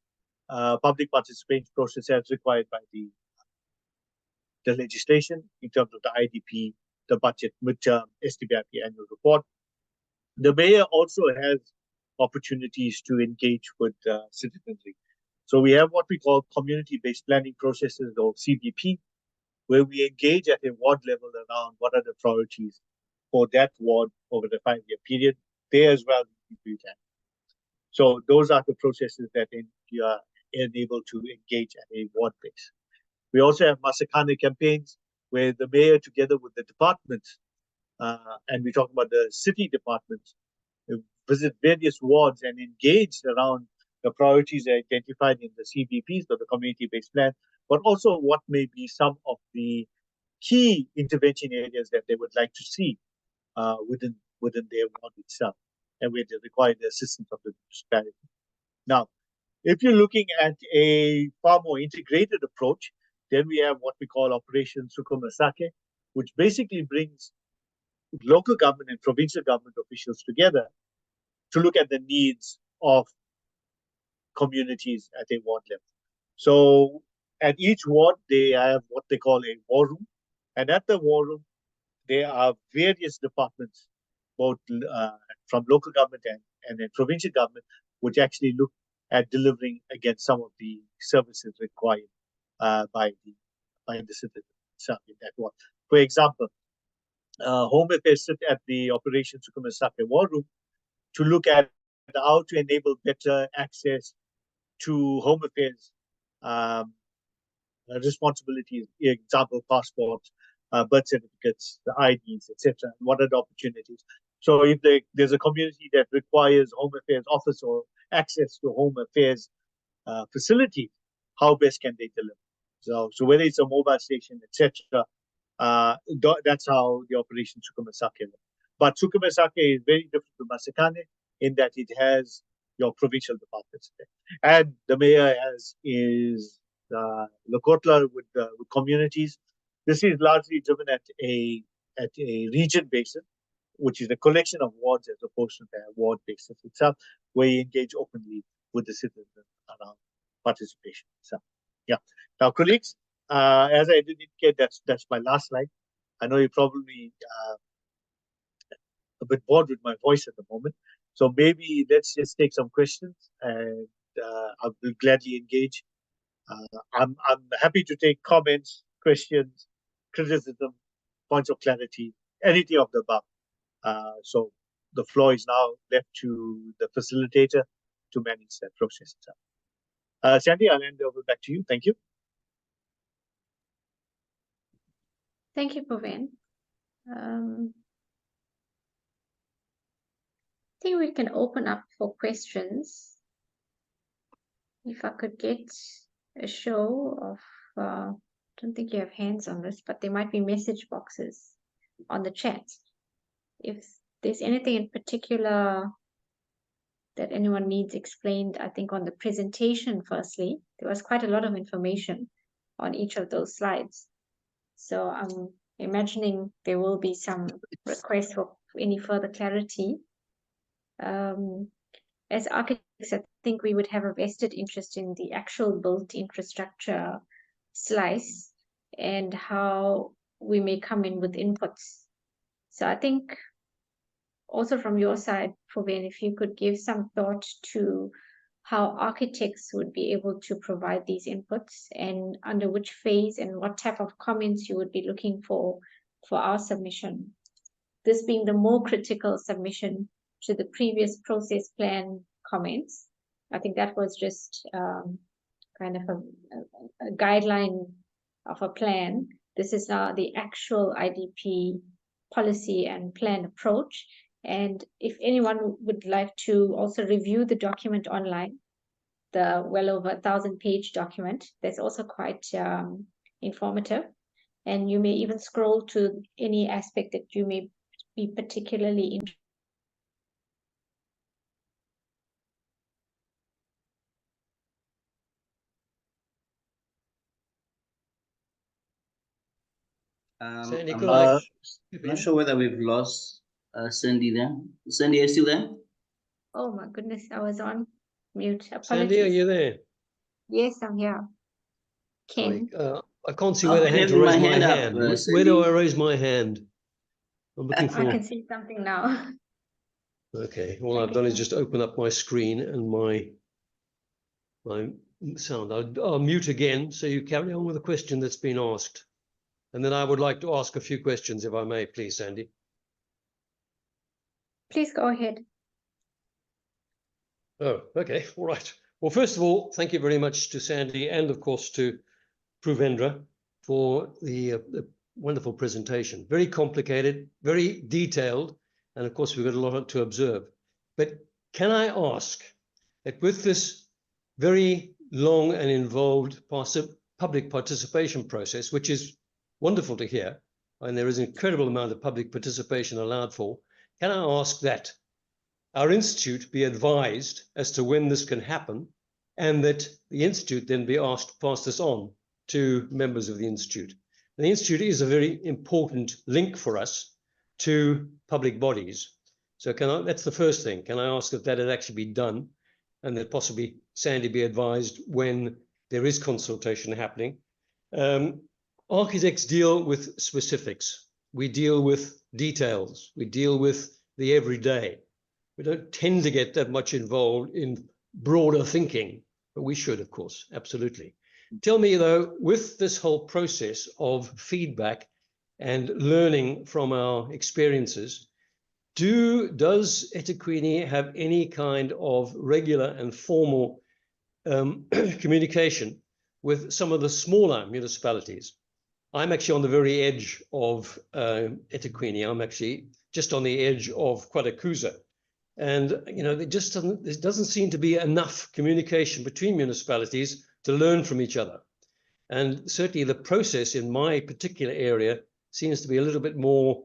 public participation process as required by the legislation in terms of the IDP, the budget, midterm, SDBIP annual report, the mayor also has opportunities to engage with citizenry. So we have what we call community-based planning processes, or CBP, where we engage at a ward level around what are the priorities for that ward over the 5-year period. They as well do that. So those are the processes that you are enabled to engage at a ward base. We also have Masakane campaigns, where the mayor, together with the departments, and we talk about the city departments, visit various wards and engage around the priorities identified in the CBPs, or the community-based plan, but also what may be some of the key intervention areas that they would like to see within their ward itself, and where they require the assistance of the municipality. Now, if you're looking at a far more integrated approach, then we have what we call Operation Sukuma Sake, which basically brings local government and provincial government officials together to look at the needs of communities at a ward level. So at each ward, they have what they call a war room. And at the war room, there are various departments, both from local government and provincial government, which actually look at delivering against some of the services required by the citizen itself in that ward. For example, Home Affairs sit at the Operation Sukuma Sake war room to look at how to enable better access to Home Affairs responsibilities, example, passports, birth certificates, the IDs, etc. What are the opportunities? So if there's a community that requires Home Affairs office or access to Home Affairs facilities, how best can they deliver? So whether it's a mobile station, etc., that's how the Operation Sukuma Sake works. But Sukuma Sake is very different to Masakane in that it has your provincial departments there. And the mayor is Lokotla with communities. This is largely driven at a region basis, which is a collection of wards as opposed to the ward basis itself, where you engage openly with the citizens around participation. So, yeah. Now, colleagues, as I did indicate, that's my last slide. I know you're probably a bit bored with my voice at the moment, so maybe let's just take some questions, and I will gladly engage. I'm happy to take comments, questions, criticism, points of clarity, anything of the above. So the floor is now left to the facilitator to manage that process. Sandy, I'll hand over back to you. Thank you. Thank you, Puvendra. I think we can open up for questions. If I could get a show of, I don't think you have hands on this, but there might be message boxes on the chat. If there's anything in particular that anyone needs explained, I think on the presentation, firstly, there was quite a lot of information. on each of those slides. So I'm imagining there will be some requests for any further clarity. As architects, I think we would have a vested interest in the actual built infrastructure slice and how we may come in with inputs. So I think also from your side, Puvendra, if you could give some thought to how architects would be able to provide these inputs and under which phase and what type of comments you would be looking for our submission. This being the more critical submission to the previous process plan comments. I think that was just kind of a guideline of a plan. This is now the actual IDP policy and plan approach. And if anyone would like to also review the document online, the well over 1,000-page document, that's also quite informative. And you may even scroll to any aspect that you may be particularly interested. I'm Sandy, not sure whether we've lost Sandy there. Sandy, are you still there? Oh my goodness, I was on mute. Apologies. Sandy, are you there? Yes, I'm here. Ken. Sorry, I can't see where the hand to raise my hand. Where do I raise my hand? I'm looking for. I can see something now. Okay, all I've done is just open up my screen and my sound. I'll mute again, so you carry on with the question that's been asked. And then I would like to ask a few questions, if I may, please, Sandy. Please go ahead. Oh, okay, all right. Well, first of all, thank you very much to Sandy and, of course, to Puvendra for the wonderful presentation. Very complicated, very detailed, and of course, we've got a lot to observe. But can I ask that with this very long and involved public participation process, which is wonderful to hear, and there is an incredible amount of public participation allowed for, can I ask that our institute be advised as to when this can happen, and that the institute then be asked to pass this on to members of the institute. And the institute is a very important link for us to public bodies. So that's the first thing. Can I ask that had actually be done, and that possibly Sandy be advised when there is consultation happening? Architects deal with specifics. We deal with details. We deal with the everyday. We don't tend to get that much involved in broader thinking, but we should, of course, absolutely. Tell me, though, with this whole process of feedback and learning from our experiences, does eThekwini have any kind of regular and formal communication with some of the smaller municipalities? I'm actually on the very edge of eThekwini. I'm actually just on the edge of Kwadakuza. And, there doesn't seem to be enough communication between municipalities to learn from each other. And certainly the process in my particular area seems to be a little bit more,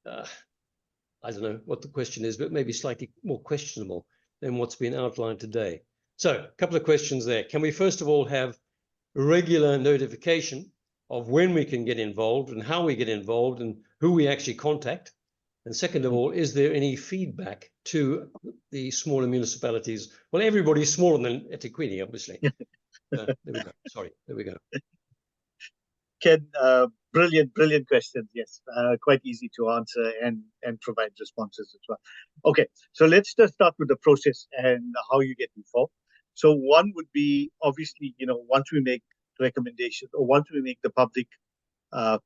I don't know what the question is, but maybe slightly more questionable than what's been outlined today. So a couple of questions there. Can we first of all have regular notification of when we can get involved and how we get involved and who we actually contact? And second of all, is there any feedback to the smaller municipalities? Well, everybody's smaller than eThekwini, obviously. There we go. Sorry, there we go. Ken, brilliant questions. Yes, quite easy to answer and provide responses as well. Okay, so let's just start with the process and how you get involved. So one would be, obviously, once we make recommendations or once we make the public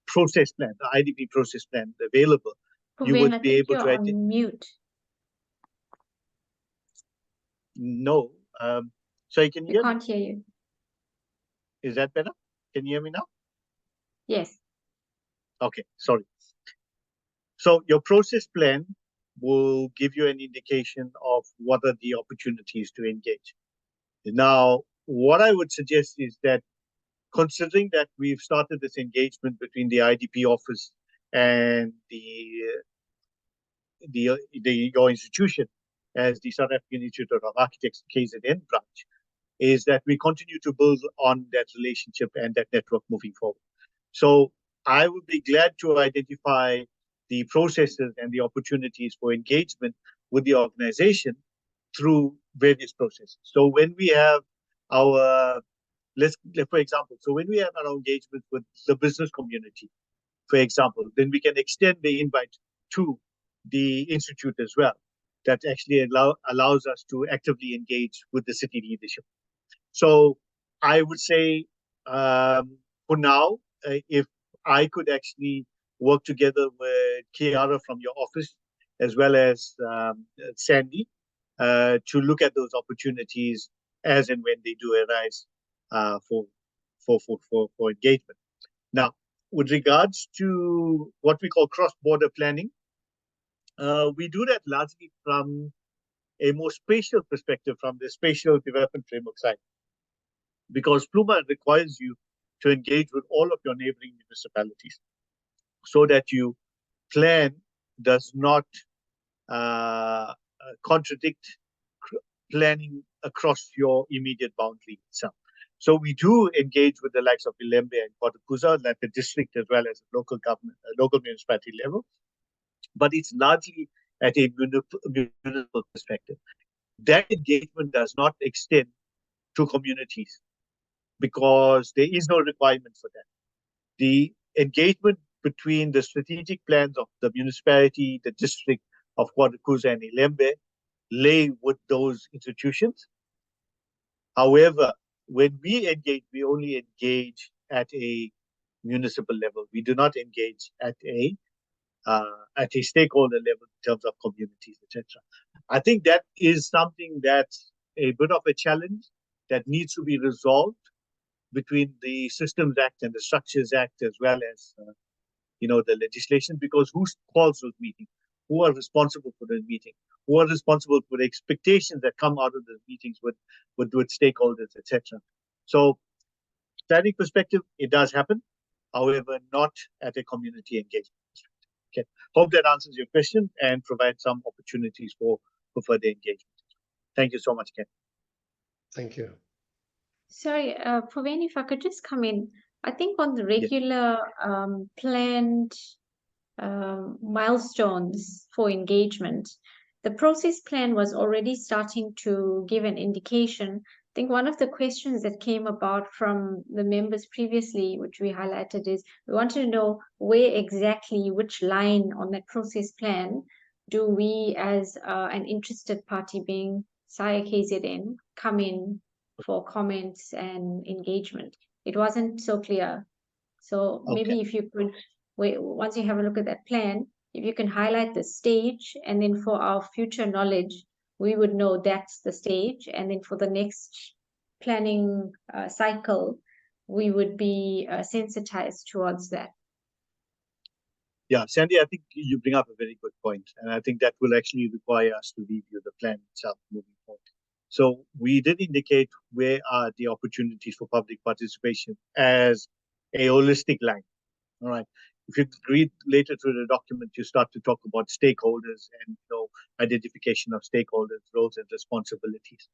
process plan, the IDP process plan available, you would be able to identify. Mute. No. So you can hear me? Can't hear you. Is that better? Can you hear me now? Yes. Okay, sorry. So your process plan will give you an indication of what are the opportunities to engage. Now, what I would suggest is that, considering that we've started this engagement between the IDP office and your institution as the South African Institute of Architects KZN branch, is that we continue to build on that relationship and that network moving forward. So I would be glad to identify the processes and the opportunities for engagement with the organization through various processes. So when we have our, for example, so when we have our engagement with the business community, for example, then we can extend the invite to the institute as well. That actually allows us to actively engage with the city leadership. So I would say, for now, if I could actually work together with Kiara from your office, as well as Sandy, to look at those opportunities as and when they do arise for engagement. Now, with regards to what we call cross-border planning, we do that largely from a more spatial perspective, from the spatial development framework side, because Pluma requires you to engage with all of your neighboring municipalities so that your plan does not contradict planning across your immediate boundary itself. So we do engage with the likes of Ilembe and Kotakuza, like the district as well as local government, local municipality level, but it's largely at a municipal perspective. That engagement does not extend to communities because there is no requirement for that. The engagement between the strategic plans of the municipality, the district of Kotakuza and Ilembe lay with those institutions. However, when we engage, we only engage at a municipal level. We do not engage at a stakeholder level in terms of communities, etc. I think that is something that's a bit of a challenge that needs to be resolved between the Systems Act and the Structures Act, as well as the legislation, because who calls those meetings? Who are responsible for the meeting? Who are responsible for the expectations that come out of the meetings with stakeholders, etc. So, planning perspective, it does happen, however, not at a community engagement. Okay. Hope that answers your question and provides some opportunities for further engagement. Thank you so much, Ken. Thank you. Sorry, Puvendra, if I could just come in. I think on the regular planned milestones for engagement, the process plan was already starting to give an indication. I think one of the questions that came about from the members previously, which we highlighted, is we wanted to know where exactly, which line on that process plan do we as an interested party, being SAIA KZN, come in for comments and engagement. It wasn't so clear. So maybe if you could, once you have a look at that plan, if you can highlight the stage, and then for our future knowledge, we would know that's the stage. And then for the next planning cycle, we would be sensitized towards that. Yeah, Sandy, I think you bring up a very good point. And I think that will actually require us to review the plan itself moving forward. So we did indicate where are the opportunities for public participation as a holistic line. All right. If you read later through the document, you start to talk about stakeholders and identification of stakeholders, roles and responsibilities.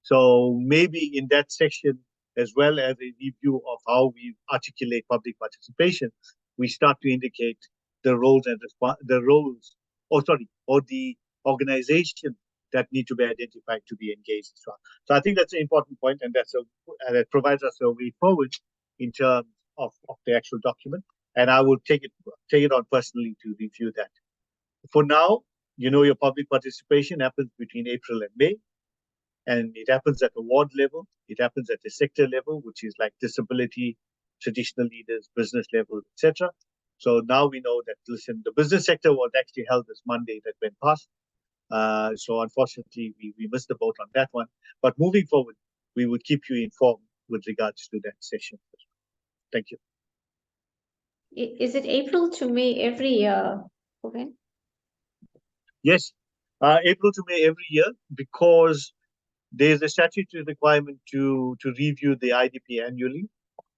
So maybe in that section, as well as a review of how we articulate public participation, we start to indicate the roles and the organization that need to be identified to be engaged as well. So I think that's an important point, and that provides us a way forward in terms of the actual document. And I will take it on personally to review that. For now, your public participation happens between April and May, and it happens at the ward level, it happens at the sector level, which is like disability, traditional leaders, business level, etc. So now we know that, listen, the business sector was actually held this Monday that went past. So unfortunately, we missed the boat on that one. But moving forward, we will keep you informed with regards to that session. Thank you. Is it April to May every year? Okay. Yes, April to May every year, because there's a statutory requirement to review the IDP annually,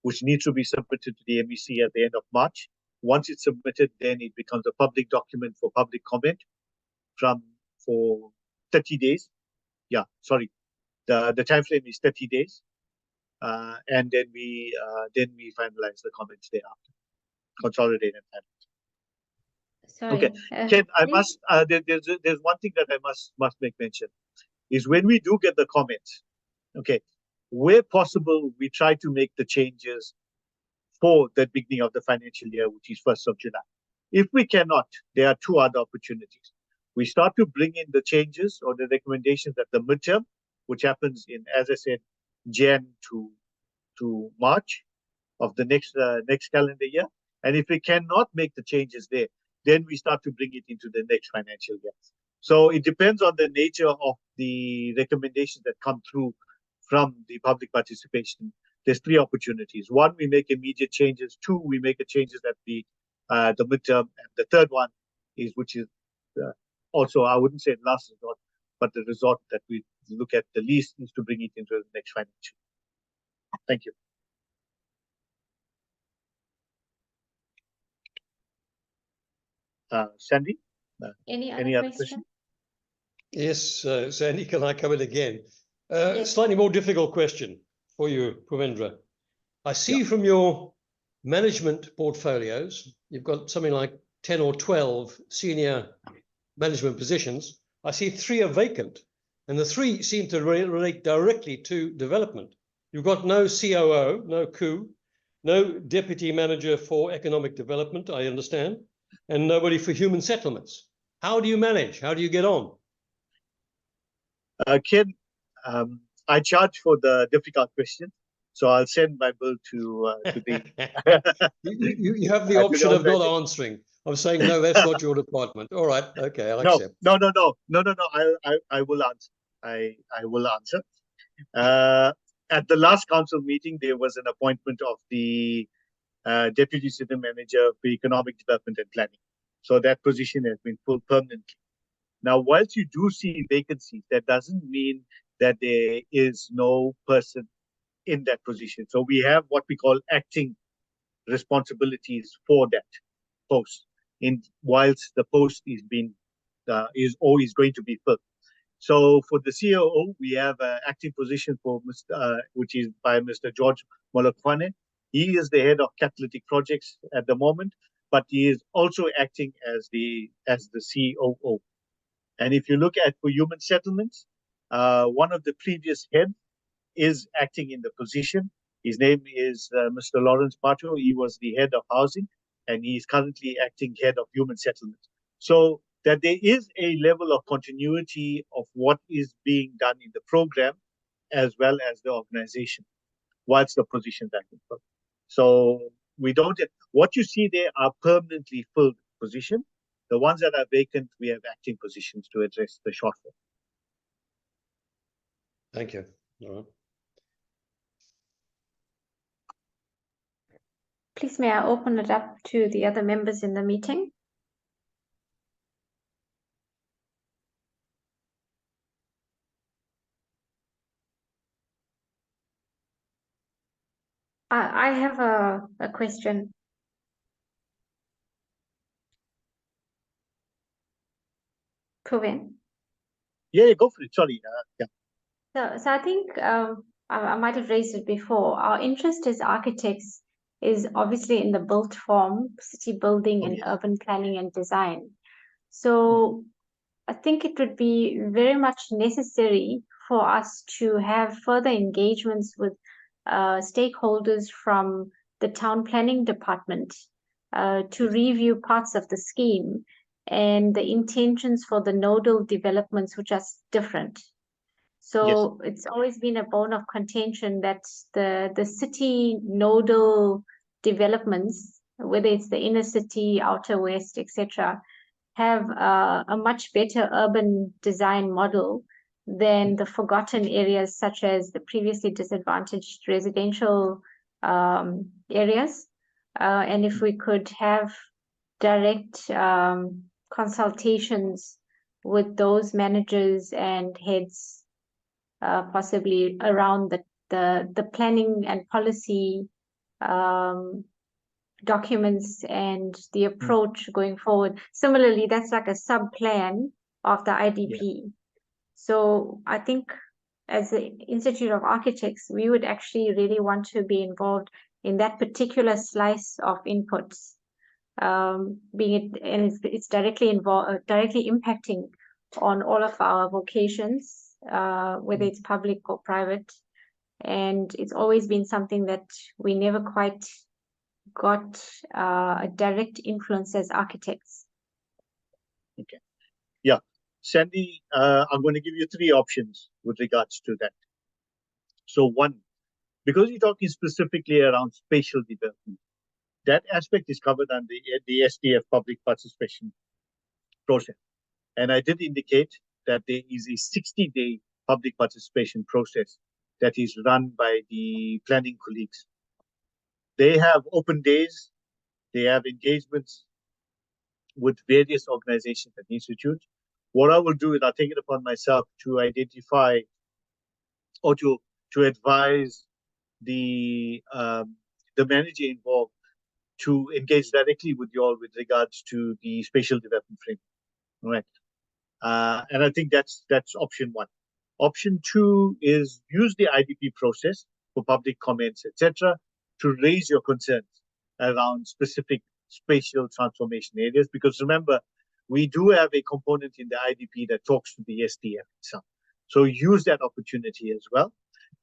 which needs to be submitted to the MEC at the end of March. Once it's submitted, then it becomes a public document for public comment for 30 days. Yeah, sorry. The time frame is 30 days, and then we finalize the comments thereafter. Consolidate and finalize. Sorry. Okay, Ken, I please? must. There's one thing that I must make mention is when we do get the comments. Okay, where possible, we try to make the changes for the beginning of the financial year, which is 1st of July. If we cannot, there are two other opportunities. We start to bring in the changes or the recommendations at the midterm, which happens in, as I said, Jan to March of the next calendar year. And if we cannot make the changes there, then we start to bring it into the next financial year. So it depends on the nature of the recommendations that come through from the public participation. There's three opportunities. One, we make immediate changes. Two, we make the changes at the midterm. And the third one is, which is also, I wouldn't say last resort, but the resort that we look at the least is to bring it into the next financial year. Thank you. Sandy? Any other question? Yes, Sandy, can I come in again? Yes. Slightly more difficult question for you, Puvendra. I see from your management portfolios, you've got something like 10 or 12 senior management positions. I see 3 are vacant, and the 3 seem to relate directly to development. You've got no COO, no COO, no deputy manager for economic development, I understand, and nobody for human settlements. How do you manage? How do you get on? Ken, I charge for the difficult question, so I'll send my bill to the. you have the option of not answering. I'm saying no, that's not your department. All right, okay, I'll accept. No. I will answer. I will answer. At the last council meeting, there was an appointment of the deputy city manager for economic development and planning. So that position has been filled permanently. Now, whilst you do see vacancies, that doesn't mean that there is no person in that position. So we have what we call acting responsibilities for that post, whilst the post is always going to be filled. So for the COO, we have an acting position for which is by Mr. George Molokwane. He is the head of catalytic projects at the moment, but he is also acting as the COO. And if you look at for human settlements, one of the previous heads is acting in the position. His name is Mr. Lawrence Pato. He was the head of housing, and he is currently acting head of human settlements. So that there is a level of continuity of what is being done in the program, as well as the organization, whilst the positions are being filled. So we don't. What you see there are permanently filled positions. The ones that are vacant, we have acting positions to address the shortfall. Thank you. All right. Please, may I open it up to the other members in the meeting? I have a question. Puvendra? Yeah, go for it. Sorry. So I think I might have raised it before. Our interest as architects is obviously in the built form, city building and urban planning and design. So I think it would be very much necessary for us to have further engagements with stakeholders from the town planning department to review parts of the scheme and the intentions for the nodal developments, which are different. So it's always been a bone of contention that the city nodal developments, whether it's the inner city, outer west, etc., have a much better urban design model than the forgotten areas such as the previously disadvantaged residential areas. And if we could have direct consultations with those managers and heads possibly around the planning and policy documents and the approach going forward. Similarly, that's like a sub-plan of the IDP. So I think as the Institute of Architects, we would actually really want to be involved in that particular slice of inputs, being it, and it's directly impacting on all of our vocations, whether it's public or private. And it's always been something that we never quite got a direct influence as architects. Okay. Yeah. Sandy, I'm going to give you 3 options with regards to that. So one, because you're talking specifically around spatial development, that aspect is covered under the SDF public participation process. And I did indicate that there is a 60-day public participation process that is run by the planning colleagues. They have open days, they have engagements with various organizations and institutes. What I will do is I'll take it upon myself to identify or to advise the manager involved to engage directly with you all with regards to the spatial development framework. All right. And I think that's option one. Option two is use the IDP process for public comments, etc., to raise your concerns around specific spatial transformation areas. Because remember, we do have a component in the IDP that talks to the SDF itself. So use that opportunity as well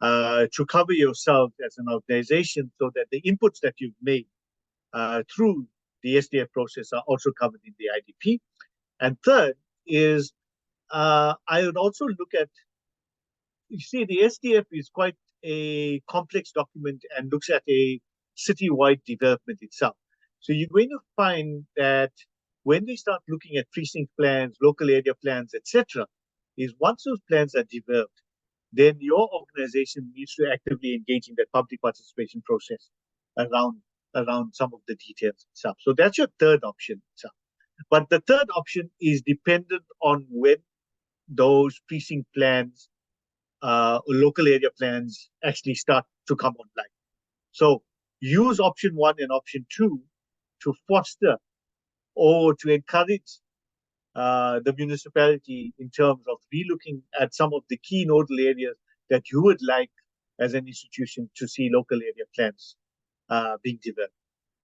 to cover yourself as an organization so that the inputs that you've made through the SDF process are also covered in the IDP. And third is I would also look at, you see, the SDF is quite a complex document and looks at a citywide development itself. So you're going to find that when they start looking at precinct plans, local area plans, etc., is once those plans are developed, then your organization needs to actively engage in that public participation process around some of the details itself. So that's your third option itself. But the third option is dependent on when those precinct plans or local area plans actually start to come online. So use option one and option two to foster or to encourage the municipality in terms of relooking at some of the key nodal areas that you would like as an institution to see local area plans being developed,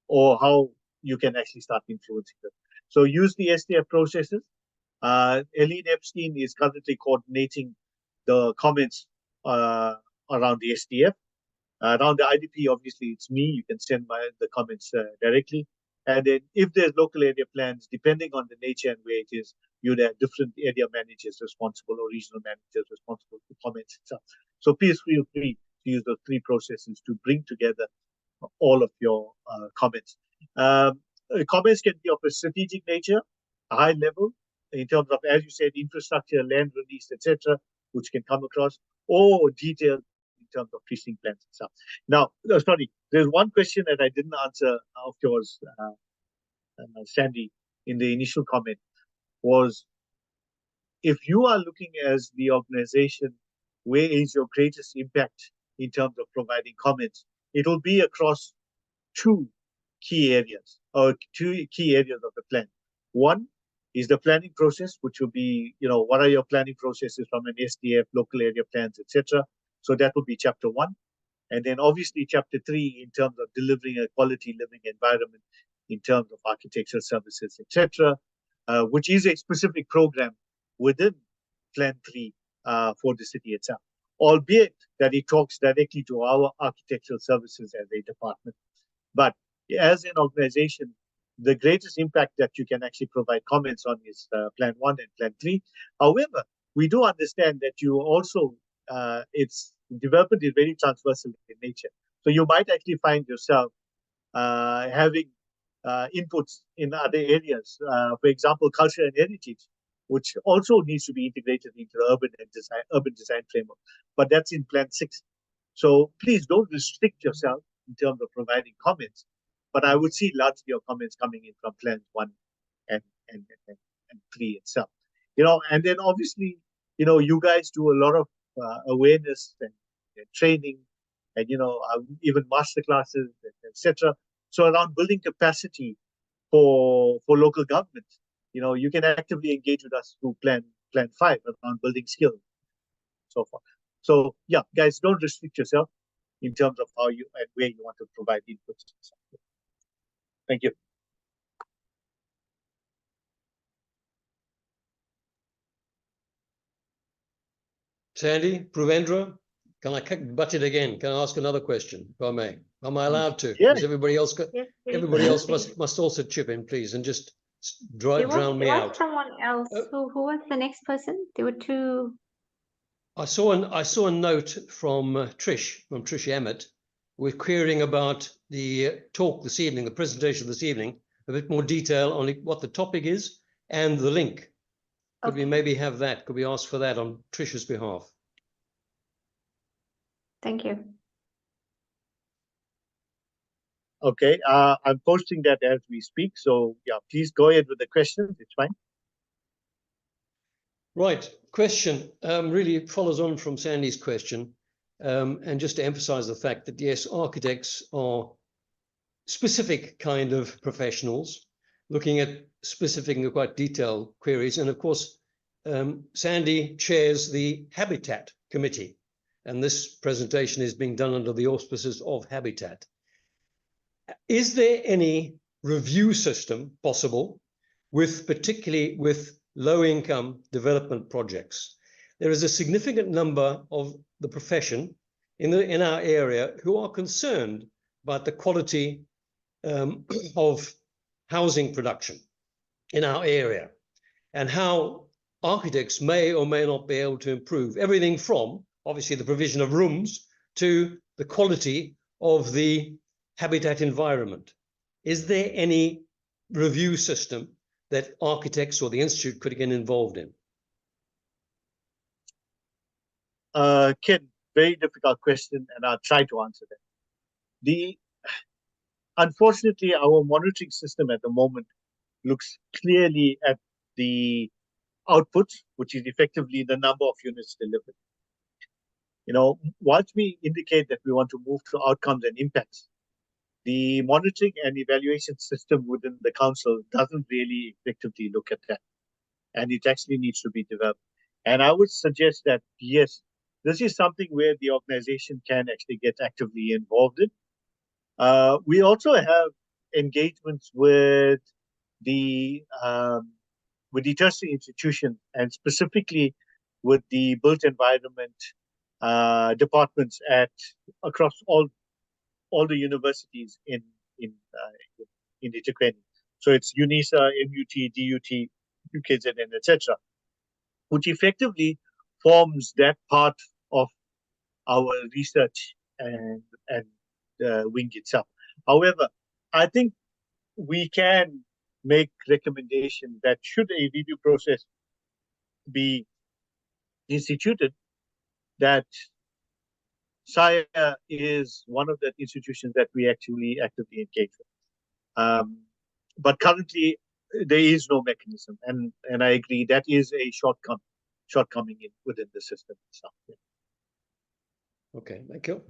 or how you can actually start influencing them. So use the SDF processes. Eileen Epstein is currently coordinating the comments around the SDF. Around the IDP, obviously, it's me. You can send the comments directly. And then if there's local area plans, depending on the nature and where it is, you'd have different area managers responsible or regional managers responsible for comments itself. So please feel free to use those 3 processes to bring together all of your comments. Comments can be of a strategic nature, a high level, in terms of, as you said, infrastructure, land release, etc., which can come across, or detailed in terms of precinct plans itself. Now, sorry, there's one question that I didn't answer of yours, Sandy, in the initial comment, was if you are looking as the organization, where is your greatest impact in terms of providing comments? It will be across 2 key areas, or 2 key areas of the plan. One is the planning process, which will be, what are your planning processes from an SDF, local area plans, etc. So that will be chapter 1. And then obviously chapter 3 in terms of delivering a quality living environment in terms of architectural services, etc., which is a specific program within Plan 3 for the city itself, albeit that it talks directly to our architectural services as a department. But as an organization, the greatest impact that you can actually provide comments on is Plan 1 and Plan 3. However, we do understand that you also, its development is very transversal in nature. So you might actually find yourself having inputs in other areas, for example, culture and heritage, which also needs to be integrated into the urban design framework. But that's in Plan 6. So please don't restrict yourself in terms of providing comments. But I would see largely your comments coming in from Plan 1 and 3 itself. And then obviously, you guys do a lot of awareness and training, and even master classes, etc. So around building capacity for local government, you can actively engage with us through Plan 5 around building skills, so forth. So yeah, guys, don't restrict yourself in terms of how you and where you want to provide inputs. Thank you. Sandy, Puvendra, can I butt it again? Can I ask another question, if I may? Am I allowed to? Yeah. Because everybody else Yes, please. everybody else must also chip in, please, and just drown me out. Someone else. Who was the next person? There were two. I saw a note from Trish Emmett, with querying about the talk this evening, the presentation this evening, a bit more detail on what the topic is and the link. Could we maybe have that? Could we ask for that on Trish's behalf? Thank you. Okay, I'm posting that as we speak. So yeah, please go ahead with the questions. It's fine. Right, question really follows on from Sandy's question, and just to emphasize the fact that yes, architects are specific kind of professionals looking at specific and quite detailed queries. And of course, Sandy chairs the Habitat Committee, and this presentation is being done under the auspices of Habitat. Is there any review system possible particularly with low-income development projects? There is a significant number of the profession in our area who are concerned about the quality of housing production in our area and how architects may or may not be able to improve everything from obviously the provision of rooms to the quality of the habitat environment. Is there any review system that architects or the institute could get involved in? Ken, very difficult question, and I'll try to answer that. Unfortunately, our monitoring system at the moment looks clearly at the output, which is effectively the number of units delivered. You know, once we indicate that we want to move to outcomes and impacts, the monitoring and evaluation system within the council doesn't really effectively look at that. And it actually needs to be developed. And I would suggest that, yes, this is something where the organization can actually get actively involved in. We also have engagements with the tertiary institution and specifically with the built environment departments across all the universities in eThekwini. So it's UNISA, MUT, DUT, KZN, etc., which effectively forms that part of our research and wing itself. However, I think we can make recommendations that should a review process be instituted, that SAIA is one of the institutions that we actually actively engage with. But currently, there is no mechanism, and I agree that is a shortcoming within the system itself. Yeah. Okay, thank you.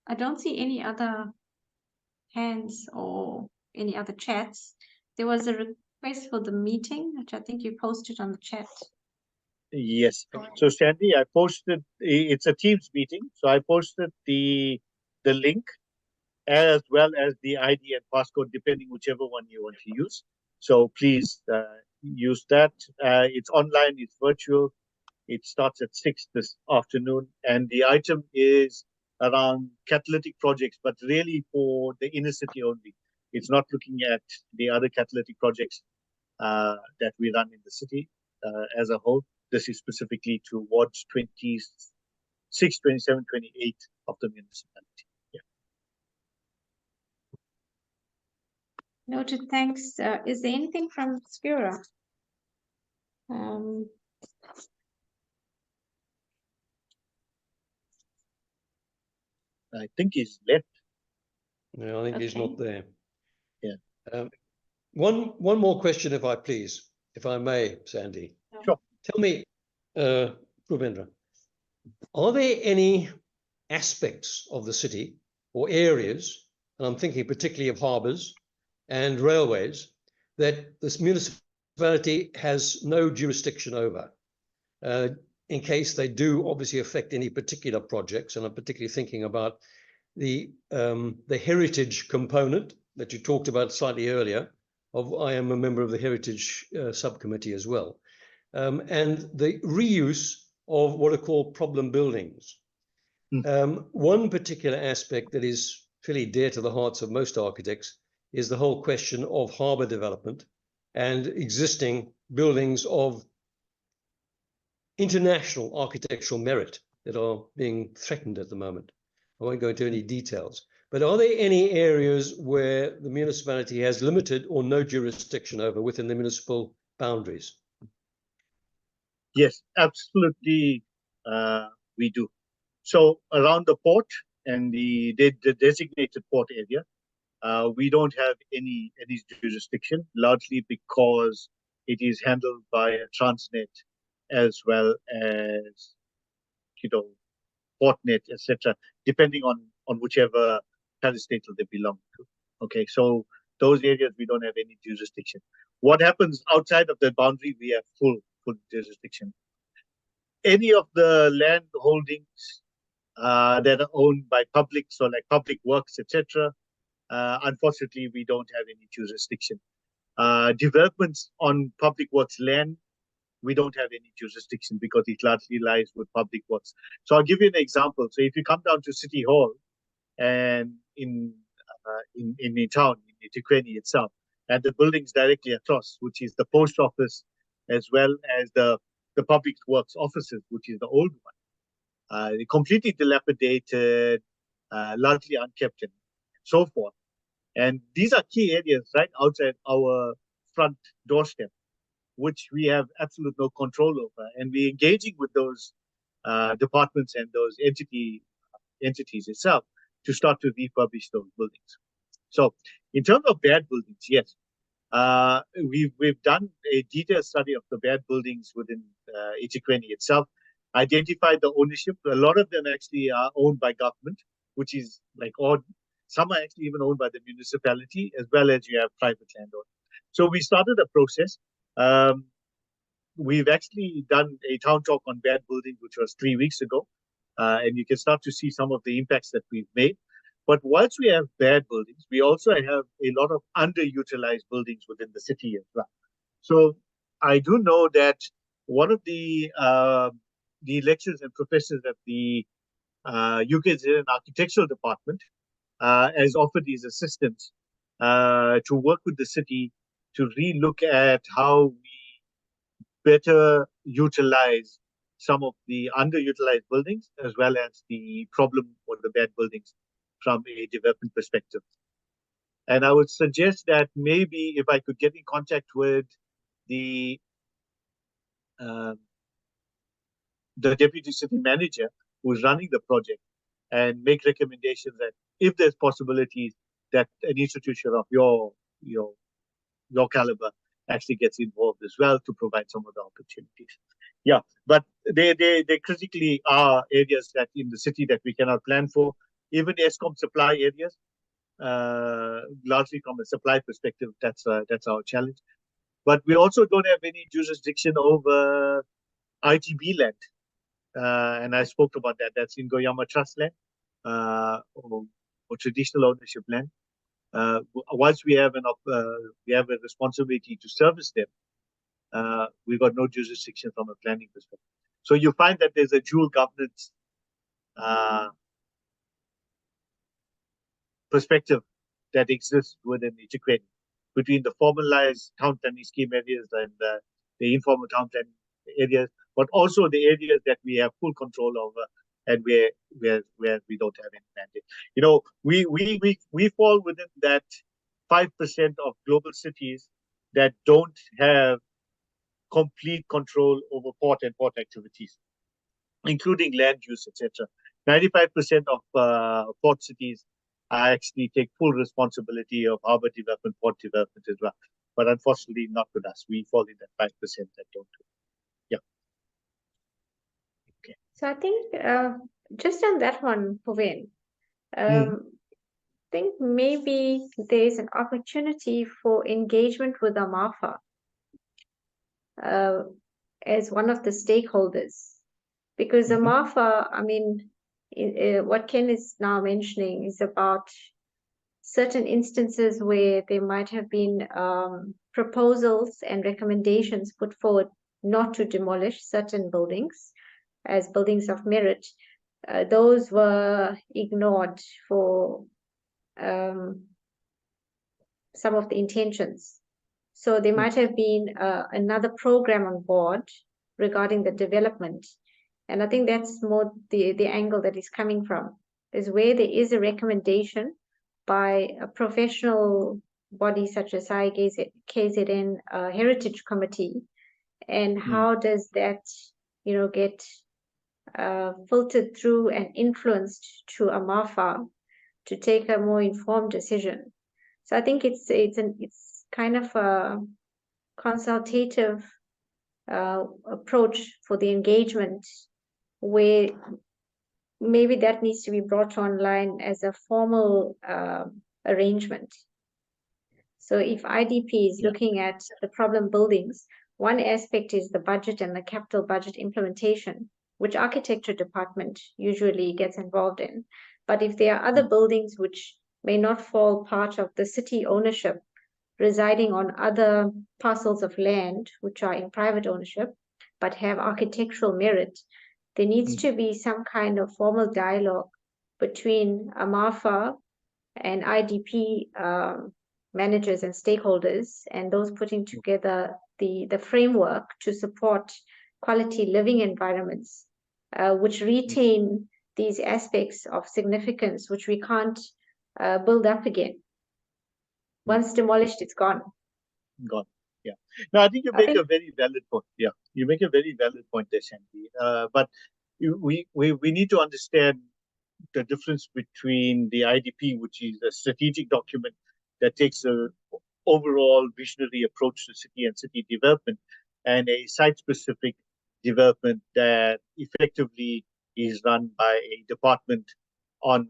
I don't see any other hands or any other chats. There was a request for the meeting, which I think you posted on the chat. Yes. So Sandy, I posted. It's a Teams meeting, so I posted the link as well as the ID and passcode, depending whichever one you want to use. So please use that. It's online. It's virtual. It starts at 6 this afternoon, and the item is around catalytic projects, but really for the inner city only. It's not looking at the other catalytic projects that we run in the city as a whole. This is specifically towards 26, 27, 28 of the municipality. Yeah. Noted, thanks. Is there anything from Skura? I think he's left. No, I think he's not there. Yeah. One more question, if I may, Sandy. Sure. Tell me, Puvendra, are there any aspects of the city or areas, and I'm thinking particularly of harbours and railways, that this municipality has no jurisdiction over, in case they do obviously affect any particular projects. And I'm particularly thinking about the heritage component that you talked about slightly earlier. I am a member of the heritage subcommittee as well, and the reuse of what are called problem buildings. One particular aspect that is fairly dear to the hearts of most architects is the whole question of harbour development and existing buildings of international architectural merit that are being threatened at the moment. I won't go into any details, but are there any areas where the municipality has limited or no jurisdiction over within the municipal boundaries? Yes, absolutely, we do. So around the port and the designated port area, we don't have any jurisdiction, largely because it is handled by a Transnet as well as, Portnet, etc., depending on whichever parastatal they belong to. Okay, so those areas we don't have any jurisdiction. What happens outside of the boundary, we have full jurisdiction. Any of the land holdings that are owned by public, so like public works, etc., unfortunately, we don't have any jurisdiction. Developments on public works land, we don't have any jurisdiction because it largely lies with public works. So I'll give you an example. So if you come down to City Hall and in a town, in eThekwini itself, and the buildings directly across, which is the post office, as well as the public works offices, which is the old one, completely dilapidated, largely unkept, and so forth. And these are key areas right outside our front doorstep, which we have absolute no control over. And we're engaging with those departments and those entities itself to start to refurbish those buildings. So in terms of bad buildings, yes, we've done a detailed study of the bad buildings within eThekwini itself, identified the ownership. A lot of them actually are owned by government, which is like odd. Some are actually even owned by the municipality, as well as you have private landowners. So we started a process. We've actually done a town talk on bad buildings, which was 3 weeks ago, and you can start to see some of the impacts that we've made. But once we have bad buildings, we also have a lot of underutilized buildings within the city as well. So I do know that one of the lecturers and professors at the UKZN Architectural Department has offered his assistance to work with the city to relook at how we better utilize some of the underutilized buildings, as well as the problem or the bad buildings from a development perspective. And I would suggest that maybe if I could get in contact with the deputy city manager who's running the project and make recommendations that if there's possibilities that an institution of your caliber actually gets involved as well to provide some of the opportunities. Yeah, but they critically are areas that in the city that we cannot plan for. Even ESCOM supply areas, largely from a supply perspective, that's our challenge. But we also don't have any jurisdiction over IDP land, and I spoke about that. That's in Goyama Trust land or traditional ownership land. Once we have a responsibility to service them, we've got no jurisdiction from a planning perspective. So you find that there's a dual governance perspective that exists within eThekwini between the formalized town planning scheme areas and the informal town planning areas, but also the areas that we have full control over and where we don't have any mandate. We fall within that 5% of global cities that don't have complete control over port and port activities, including land use, etc. 95% of port cities actually take full responsibility of harbor development, port development as well. But unfortunately, not with us. We fall in that 5% that don't do it. Yeah. Okay. So I think just on that one, Puvendra, I think maybe there's an opportunity for engagement with AMAFA as one of the stakeholders, because AMAFA, I mean, what Ken is now mentioning is about certain instances where there might have been proposals and recommendations put forward not to demolish certain buildings as buildings of merit. Those were ignored for some of the intentions. So there might have been another program on board regarding the development. And I think that's more the angle that is coming from, is where there is a recommendation by a professional body such as SAIA KZN Heritage Committee, and how does that, you know, get filtered through and influenced to AMAFA to take a more informed decision. So I think it's kind of a consultative approach for the engagement, where maybe that needs to be brought online as a formal arrangement. So if IDP is looking at the problem buildings, one aspect is the budget and the capital budget implementation, which architecture department usually gets involved in. But if there are other buildings which may not fall part of the city ownership, residing on other parcels of land which are in private ownership but have architectural merit, there needs to be some kind of formal dialogue between AMAFA and IDP managers and stakeholders, and those putting together the framework to support quality living environments, which retain these aspects of significance, which we can't build up again. Once demolished, it's gone. Gone. Yeah. No, I think you make a very valid point. Yeah, you make a very valid point there, Sandy. But we need to understand the difference between the IDP, which is a strategic document that takes an overall visionary approach to city and city development, and a site-specific development that effectively is run by a department on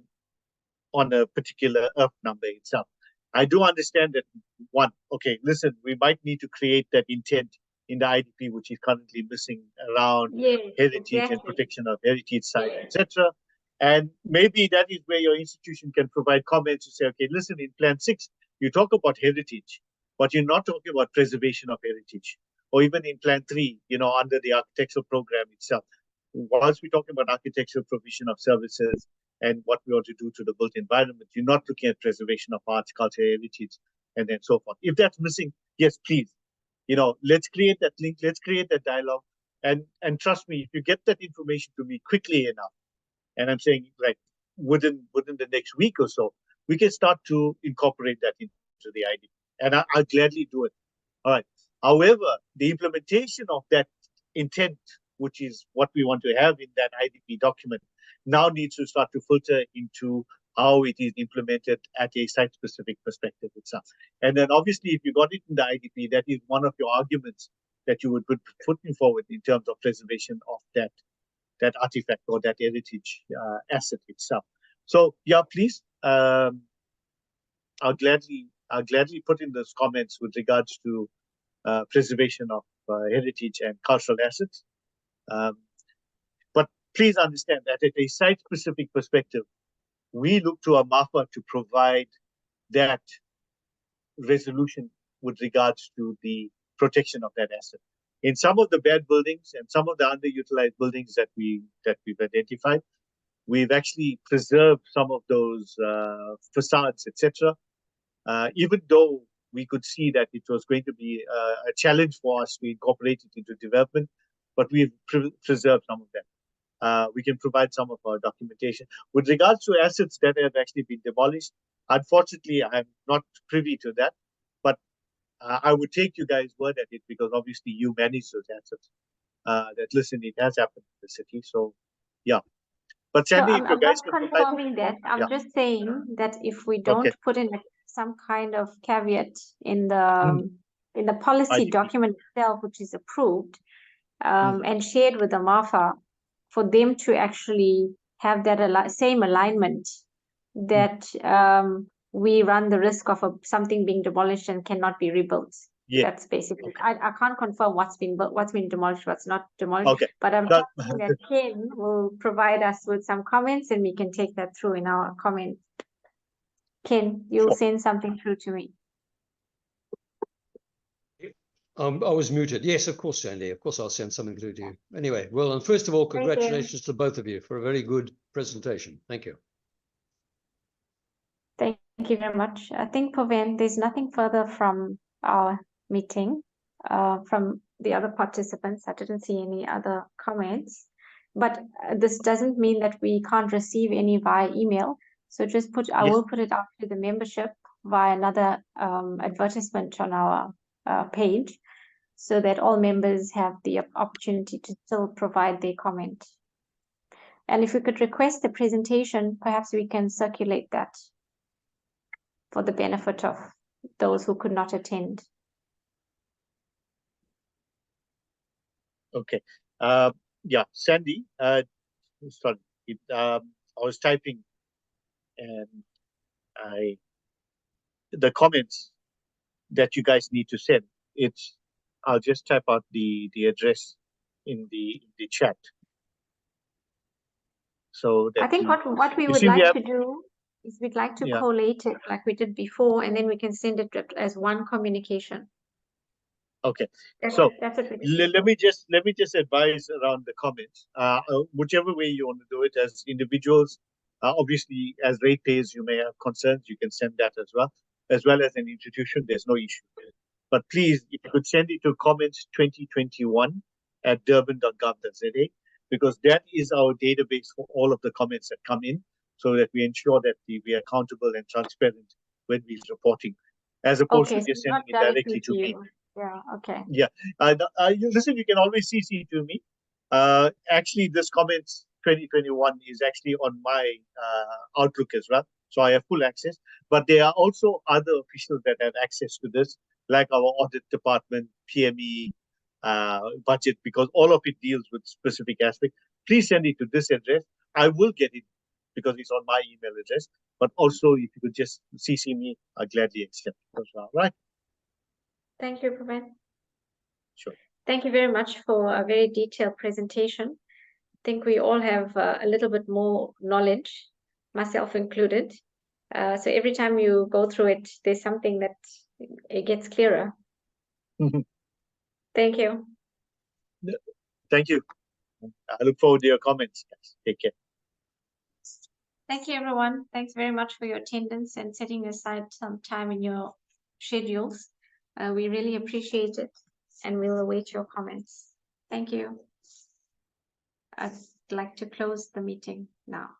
a particular earth number itself. I do understand that one, okay, listen, we might need to create that intent in the IDP, which is currently missing around heritage and protection of heritage sites, etc. And maybe that is where your institution can provide comments to say, okay, listen, in Plan 6, you talk about heritage, but you're not talking about preservation of heritage. Or even in Plan 3, you know, under the architectural program itself, whilst we're talking about architectural provision of services and what we ought to do to the built environment, you're not looking at preservation of arts, culture, heritage, and then so forth. If that's missing, yes, please, you know, let's create that link, let's create that dialogue, and trust me, if you get that information to me quickly enough, and I'm saying like within the next week or so, we can start to incorporate that into the IDP, and I'll gladly do it. All right. However, the implementation of that intent, which is what we want to have in that IDP document, now needs to start to filter into how it is implemented at a site-specific perspective itself. And then obviously, if you got it in the IDP, that is one of your arguments that you would be putting forward in terms of preservation of that artifact or that heritage asset itself. So yeah, please, I'll gladly put in those comments with regards to preservation of heritage and cultural assets. But please understand that at a site-specific perspective, we look to AMAFA to provide that resolution with regards to the protection of that asset. In some of the bad buildings and some of the underutilized buildings that we've identified, we've actually preserved some of those facades, etc. Even though we could see that it was going to be a challenge for us to incorporate it into development, but we've preserved some of them. We can provide some of our documentation. With regards to assets that have actually been demolished, unfortunately, I'm not privy to that, but I would take you guys' word at it, because obviously you manage those assets. That listen, it has happened in the city, so yeah. But Sandy, if you guys can provide... I'm not confirming that. I'm just saying that if we don't put in some kind of caveat in the policy document itself, which is approved and shared with the AMAFA, for them to actually have that same alignment, that we run the risk of something being demolished and cannot be rebuilt. Yeah. That's basically. I can't confirm what's been built, what's been demolished, what's not demolished. Okay. But I'm hoping that Ken will provide us with some comments, and we can take that through in our comments. Ken, you'll send something through to me. I was muted. Yes, of course, Sandy. Of course, I'll send something through to you. Anyway, well, and first of all, congratulations to both of you for a very good presentation. Thank you. Thank you very much. I think, Puvendra, there's nothing further from our meeting, from the other participants. I didn't see any other comments, but this doesn't mean that we can't receive any via email. So just I will put it out to the membership via another advertisement on our page, so that all members have the opportunity to still provide their comment. And if we could request the presentation, perhaps we can circulate that for the benefit of those who could not attend. Okay. Yeah, Sandy, sorry, I was typing and the comments that you guys need to send, I'll just type out the address in the chat. So that I think what we would like to do is we'd like to collate it like we did before, and then we can send it as one communication. Okay. That's let me just advise around the comments. Whichever way you want to do it, as individuals, obviously as ratepayers you may have concerns, you can send that as well as an institution. There's no issue. But please, if you could send it to comments2021@durban.gov.za, because that is our database for all of the comments that come in, so that we ensure that we are accountable and transparent when we're reporting, as opposed to just sending it directly to me. Yeah, okay. Yeah. Listen, you can always CC to me. Actually, this comments 2021 is actually on my Outlook as well. So I have full access. But there are also other officials that have access to this, like our audit department, PME, budget, because all of it deals with specific aspects. Please send it to this address. I will get it because it's on my email address. But also, if you could just CC me, I'll gladly accept it as well. Right? Thank you, Puvendra. Sure. Thank you very much for a very detailed presentation. I think we all have a little bit more knowledge, myself included. So every time you go through it, there's something that it gets clearer. Thank you. Thank you. I look forward to your comments, guys. Take care. Thank you, everyone. Thanks very much for your attendance and setting aside some time in your schedules. We really appreciate it, and we'll await your comments. Thank you. I'd like to close the meeting now.